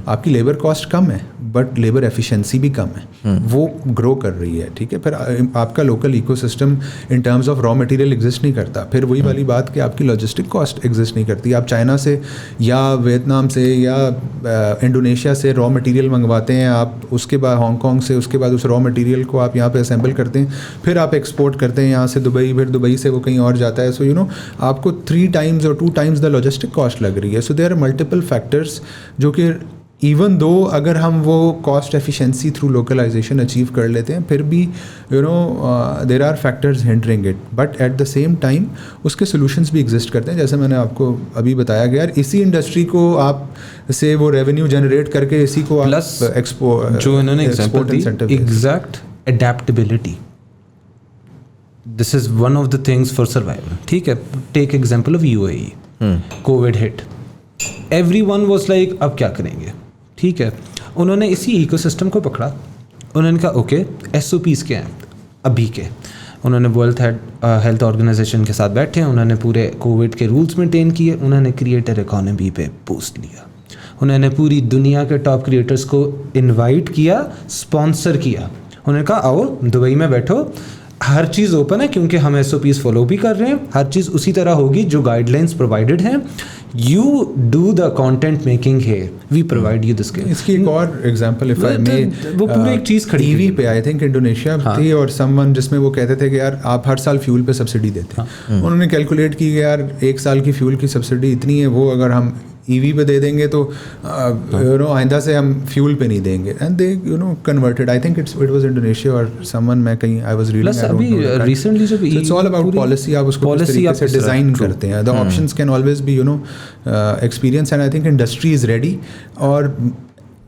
आपकी लेबर कॉस्ट कम है बट लेबर एफिशिएंसी भी कम है, वो ग्रो कर रही है. ठीक है, फिर आपका local ecosystem in terms of raw material exist नहीं करता. फिर वही वाली बात कि आपकी लॉजिस्टिक कॉस्ट एग्जिस्ट नहीं करती. आप चाइना से या वियतनाम से या इंडोनेशिया से रॉ मटेरियल मंगवाते हैं, आप उसके बाद हांगकॉन्ग से, उसके बाद उस रॉ मटेरियल को आप यहाँ पे असेंबल करते हैं, फिर आप एक्सपोर्ट करते हैं यहाँ से दुबई, फिर दुबई से वो कहीं और जाता है. सो आपको 3 times और 2 times द लॉजिस्टिक कॉस्ट लग रही है. So there are multiple factors जो कि इवन दो अगर हम वो cost efficiency through localisation achieve कर लेते हैं, फिर भी there are factors hindering it, but at the same time उसके सोल्यूशंस भी एग्जिस्ट करते हैं. जैसे मैंने आपको अभी बताया कि यार इसी इंडस्ट्री को आप से वो रेवेन्यू जनरेट करके इसी को प्लस आप एक्सपोर्ट जो इन्होंने एग्जांपल दी, exact adaptability, this is one of the things for survival. ठीक है, take example of UAE, Covid hit, everyone was like अब क्या करेंगे. ठीक है, उन्होंने इसी इकोसिस्टम को पकड़ा, उन्होंने कहा ओके एसओपीज क्या हैं अभी के. उन्होंने वर्ल्ड हेल्थ ऑर्गेनाइजेशन के साथ बैठे, उन्होंने पूरे कोविड के रूल्स मेंटेन किए, उन्होंने क्रिएटर इकोनॉमी पे बूस्ट लिया, उन्होंने पूरी दुनिया के टॉप क्रिएटर्स को इनवाइट किया, स्पॉन्सर किया. उन्होंने कहा आओ दुबई में बैठो, हर चीज़ ओपन है क्योंकि हम एसओपीज फॉलो भी कर रहे हैं, हर चीज़ उसी तरह होगी जो गाइडलाइंस प्रोवाइडेड हैं. You do the content making है, वी प्रोवाइड यू दिस. इसकी एक और एग्जांपल इफ आई मे, वो पूरी एक चीज़ खड़ी टीवी पे आई थिंक इंडोनेशिया थी और समवन जिसमें वो कहते थे कि यार आप हर साल फ्यूल पे सब्सिडी देते हैं. उन्होंने कैलकुलेट की कि यार एक साल की फ्यूल की सब्सिडी इतनी है, वो अगर हम ईवी पे दे देंगे तो आइंदा से हम फ्यूल पे नहीं देंगे. And they converted, I think it was Indonesia और समवन, मैं कहीं आई वाज रीडिंग, अभी रिसेंटली जब इट्स ऑल अबाउट पॉलिसी, आप उसको किस तरीके से डिज़ाइन करते हैं. The options can always be experience, and I think industry is ready. और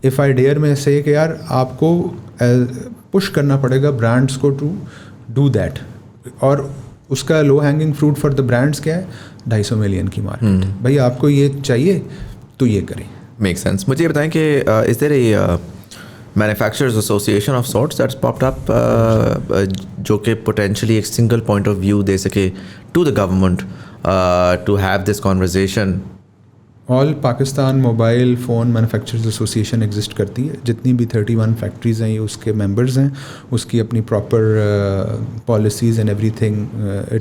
इफ़ आई डेयर में से कि यार आपको पुश करना पड़ेगा ब्रांड्स को टू डू दैट. और उसका low hanging fruit for the brands क्या है, 250 मिलियन की मार्केट. भाई आपको ये चाहिए तो ये करें. Make sense. मुझे ये बताएं कि is there a manufacturers association of sorts that's popped up जो कि पोटेंशियली एक सिंगल पॉइंट ऑफ व्यू दे सके to the government to have this conversation. All Pakistan mobile phone manufacturers association exist करती है. जितनी भी 31 फैक्ट्रीज़ हैं ये उसके मेंबर्स हैं, उसकी अपनी proper policies and everything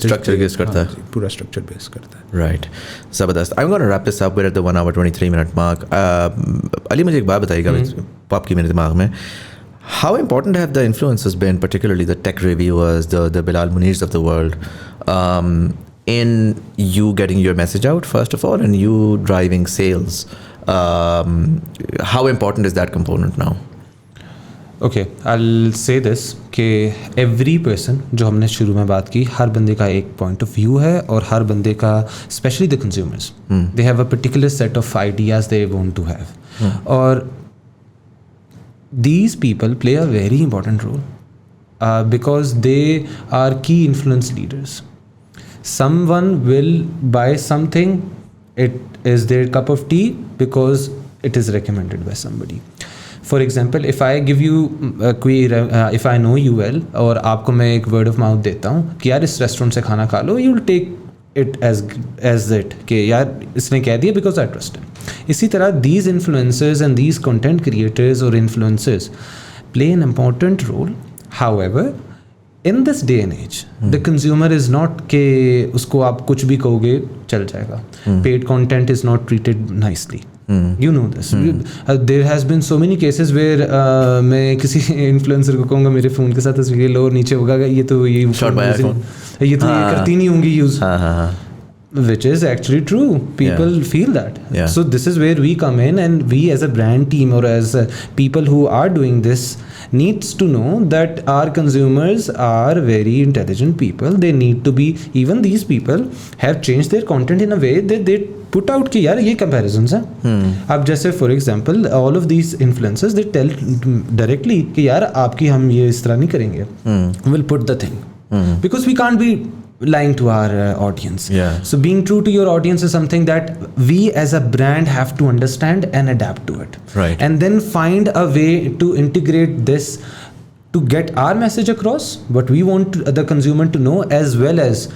structure base करता है, पूरा स्ट्रक्चर बेस करता है. राइट, ज़बरदस्त. I am gonna wrap this up with the 1 hour 23 minute mark. Ali मुझे एक बात बताइएगा, पॉप की मेरे दिमाग में, how important have the influencers been, particularly the tech reviewers, the Bilal Munirs of the world, in you getting your message out first of all and you driving sales? How important is that component now? Okay, I'll say this कि every person, जो हमने शुरू में बात की, हर बंदे का एक पॉइंट ऑफ व्यू है और हर बंदे का, specially the consumers, they have a particular set of ideas they want to have. और these people play a very important role because they are key influence leaders. Someone will buy something, it is their cup of tea because it is recommended by somebody. For example, if I give you if I know you well और आपको मैं एक word of mouth देता हूँ कि यार इस restaurant से खाना खा लो, you will take it as it कि यार इसने कह दिया because I trust him. इसी तरह these influencers and these content creators or influencers play an important role. However, in this day and age, the consumer is not के उसको आप कुछ भी कहोगे चल जाएगा. Paid content is not treated nicely. You know this. There has been so many cases where मैं किसी influencer को कहूँगा मेरे फ़ोन के साथ तस्वीर लो और नीचे होगा ये तो ये करती नहीं होंगी use. Which is actually true. People feel that. Yeah. So this is where we come in, and we as a brand team or as people who are doing this needs to know that our consumers are very intelligent people. They need to be, even these people have changed their content in a way that they put out कि यार ये comparisons हैं. अब जैसे for example all of these influencers they tell directly कि यार आपकी हम ये इस तरह नहीं करेंगे. We'll put the thing because we can't be lying to our audience. Yeah. So being true to your audience is something that we as a brand have to understand and adapt to it. Right. And then find a way to integrate this to get our message across, what we want the consumer to know, as well as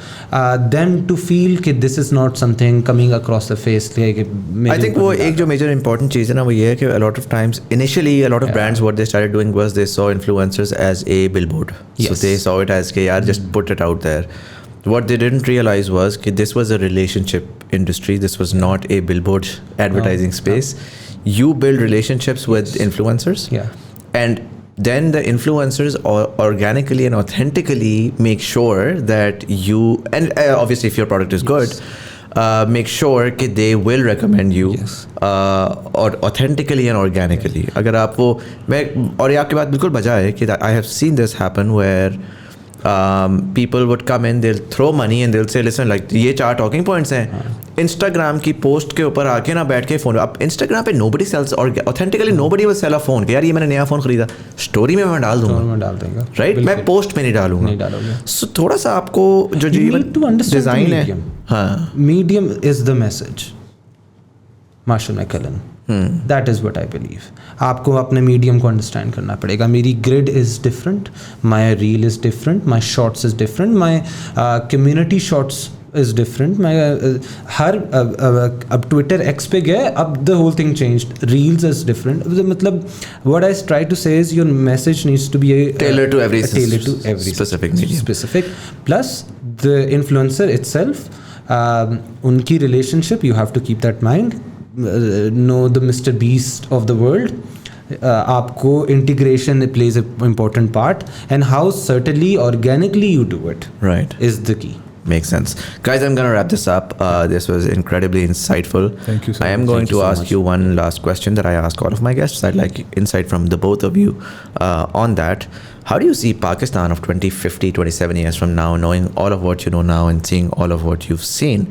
them to feel that this is not something coming across the face. I think वो एक जो major important चीज़ है ना वो ये है कि a lot of times initially a lot of brands what they started doing was they saw influencers as a billboard. Yes. So they saw it as कि यार just put it out there. What they didn't realize was that this was a relationship industry. This was not a billboard advertising space. You build relationships with influencers. Yeah. And then the influencers organically and authentically make sure that you, and obviously if your product is good, make sure कि they will recommend you Yes. और authentically and organically. अगर आप वो मैं और ये आपकी बात बिल्कुल बजा है कि I have seen this happen where people would come in, they'll throw money and they'll say listen like ये 4 talking points हैं. Instagram की पोस्ट के ऊपर आके ना बैठ के फ़ोन अब Instagram पे nobody sells और authentically nobody will sell a phone कि यार ये मैंने नया फ़ोन खरीदा, स्टोरी में मैं डाल दूंगा, में डाल देगा, राइट, मैं पोस्ट में नहीं डालूंगा. नहीं डालोगे. सो थोड़ा सा आपको जो डिज़ाइन है, हाँ, medium is the message. Marshall McLuhan, that is what I believe. आपको अपने मीडियम को अंडरस्टैंड करना पड़ेगा. मेरी grid is different, my reel is different, my shorts is different, my community shorts is different. मैं हर अब ट्विटर एक्स पे गए, अब the whole thing changed. Reels is different. मतलब what I try to say is your message needs to be tailored to every specific medium. specific. Plus the influencer itself, उनकी relationship, you have to keep that mind. Know the Mr. Beast of the world. आपको integration plays an important part, and how certainly organically you do it, right, is the key. Makes sense. Guys, I'm going to wrap this up. This was incredibly insightful. Thank you so I am much. going Thank you to so ask much. you one last question that I ask all of my guests. I'd like insight from the both of you on that. How do you see Pakistan of 20, 50, 27 years from now, knowing all of what you know now and seeing all of what you've seen?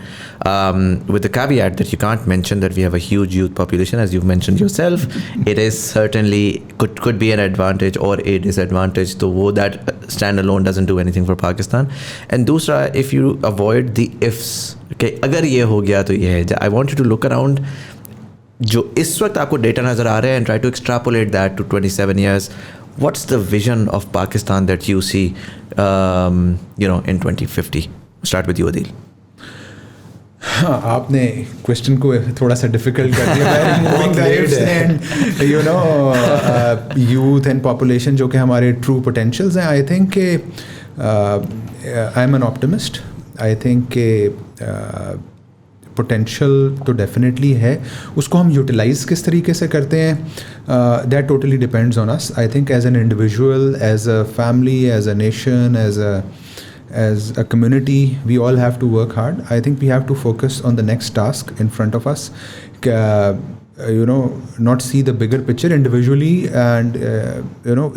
With the caveat that you can't mention that we have a huge youth population, as you've mentioned yourself. It is certainly could be an advantage or a disadvantage. So that standalone doesn't do anything for Pakistan. And dusra, if you avoid the ifs, okay, अगर ये हो गया तो ये है. I want you to look around. जो इस वक्त आपको डेटा नज़र आ रहे हैं, and try to extrapolate that to 27 years. What's the vision of Pakistan that you see, in 2050? Start with you, Adil. हाँ, आपने क्वेश्चन को थोड़ा सा डिफिकल्ट कर दिया. यूथ एंड पॉपुलेशन जो कि हमारे ट्रू पोटेंशियल्स हैं. आई थिंक के I am an optimist. I think के पोटेंशियल तो डेफिनेटली है. उसको हम यूटिलाइज़ किस तरीके से करते हैं, that totally depends on us. I think as an individual, as a family, as a nation, as a community, we all have to work hard. I think we have to focus on the next task in front of us. Not see the bigger picture individually, and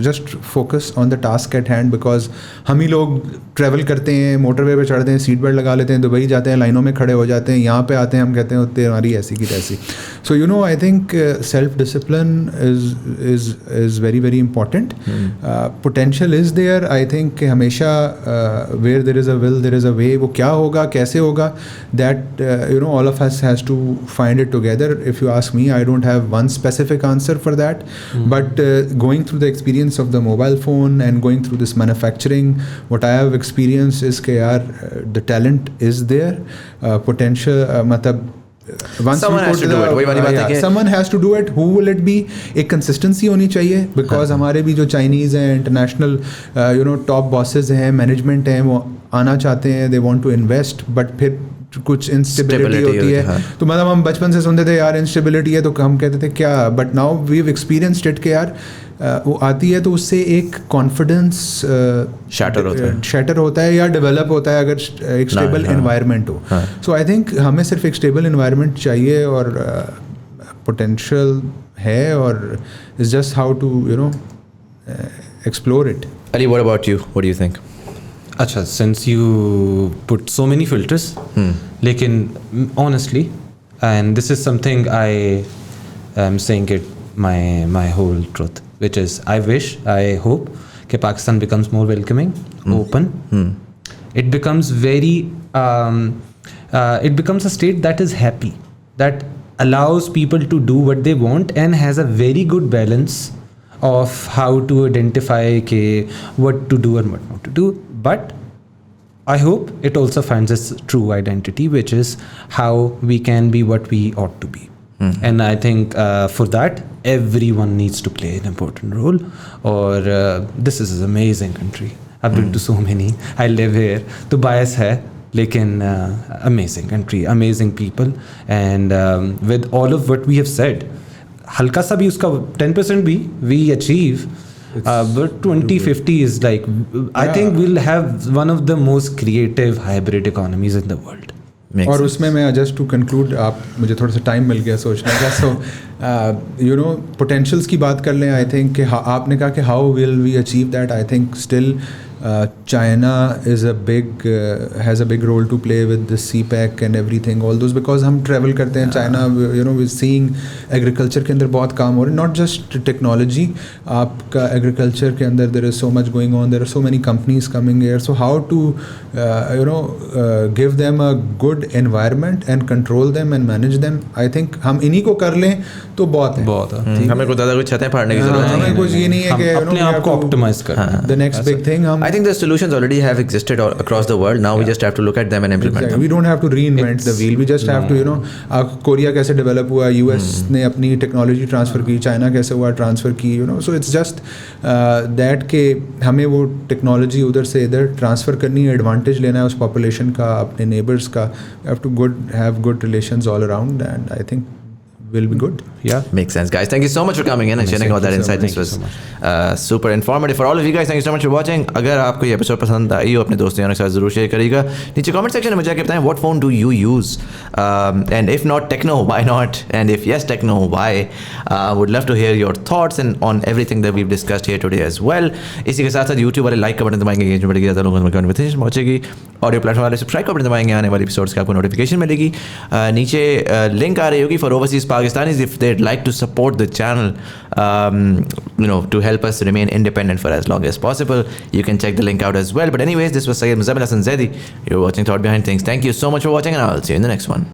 just focus on the task at hand. Because हम ही लोग travel करते हैं, motorway पे चढ़ते हैं, seat belt लगा लेते हैं, दुबई जाते हैं, लाइनों में खड़े हो जाते हैं, यहाँ पे आते हैं, हम कहते हैं उत्ते हमारी ऐसी की तैसी. So I think self discipline is very very important. Potential is there. I think हमेशा where there is a will there is a way. वो क्या होगा, कैसे होगा, that all of us has to find it together. If you ask me, I don't have one specific answer for that. But going through the experience of the mobile phone and going through this manufacturing, what I have experienced is कि यार the talent is there, potential मतलब someone has to do it. वही वाली बात है कि someone has to do it. Who will it be? एक consistency होनी चाहिए. Because हमारे भी जो Chinese हैं, international top bosses हैं, management हैं, वो आना चाहते हैं, they want to invest, but फिर कुछ इंस्टेबिलिटी होती है. तो मतलब हम बचपन से सुनते थे यार इंस्टेबिलिटी है, तो हम कहते थे क्या, but now we have experienced it कि यार वो आती है तो उससे एक कॉन्फिडेंस शैटर होता है या डेवलप होता है अगर एक स्टेबल एनवायरनमेंट हो. सो आई थिंक हमें सिर्फ एक स्टेबल एनवायरनमेंट चाहिए और पोटेंशियल है, और it's just how to explore it. Ali, what about you? What do you think? अच्छा, since you put so many filters, लेकिन honestly, and this is something I am saying it my whole truth, which is I wish, I hope कि Pakistan becomes more welcoming, open. It becomes very it becomes a state that is happy, that allows people to do what they want and has a very good balance of how to identify what to do and what not to do. But I hope it also finds its true identity, which is how we can be what we ought to be. And I think for that, everyone needs to play an important role. Or this is an amazing country. I've been to so many. I live here. तो bias है, लेकिन amazing country, amazing people. And with all of what we have said, हल्का सा भी उसका 10% भी we achieve. But 2050 is like, I think we'll have one of the most creative hybrid economies in the world. Makes और sense. उसमें मैं just to conclude, आप मुझे थोड़ा सा टाइम मिल गया सोचने का, सो यू नो पोटेंशियल्स की बात कर लें. आई थिंक कि आपने कहा कि how will we achieve that. I think still China has a big role to play with the CPEC and everything, all those, because हम travel करते हैं China, you know, we're seeing agriculture के अंदर बहुत काम हो रहे हैं, not just technology, आपका agriculture के अंदर there is so much going on, there are so many companies coming here, so how to you know give them a good environment and control them and manage them. I think हम इन्हीं को कर लें तो बहुत है. हमें को ज़्यादा कुछ छतें फाड़ने की जरूरत नहीं हमें कुछ ये नहीं है कि अपने आप को ऑप्टिमाइज करना है. the next big thing. I think the solutions already have existed across the world. Now we just have to look at them and implement Exactly. them. We don't have to reinvent the wheel. We just have to, you know, Korea कैसे develop हुआ, US ने अपनी technology transfer की, China कैसे हुआ transfer की, you know, so it's just that के हमें वो टेक्नोलॉजी उधर से इधर ट्रांसफ़र करनी है, एडवांटेज लेना है उस पॉपुलेशन का, अपने नेबर्स का. You have to have good relations all around, and I think will be good. Yeah. Makes sense, guys. Thank you so much for coming in and sharing all that insight. This was super informative for all of you guys. Thank you so much for watching. अगर आपको ये episode पसंद आई हो, अपने दोस्तों के साथ जरूर शेयर करिएगा. नीचे कमेंट सेक्शन में मुझे जाके बताएं what phone do you use, and if not Tecno, why not, and if yes Tecno, why. Would love to hear your thoughts and on everything that we've discussed here today as well. इसी के साथ साथ YouTube वाले like का button दबाएंगे, engagement बढ़ेगी, ज़्यादा लोगों को नोटिफिकेशन पहुंचेगी. ऑडियो प्लेटफॉर्म वाले सब्सक्राइब का बटन दबाएंगे, आने वाली एपिसोड्स की आपको नोटिफिकेशन मिलेगी. नीचे लिंक आ रही होगी for overseas Pakistanis if they'd like to support the channel, you know, to help us remain independent for as long as possible. You can check the link out as well. But anyways, this was Syed Muzammil Hassan Zaidi. You're watching Thought Behind Things. Thank you so much for watching, and I'll see you in the next one.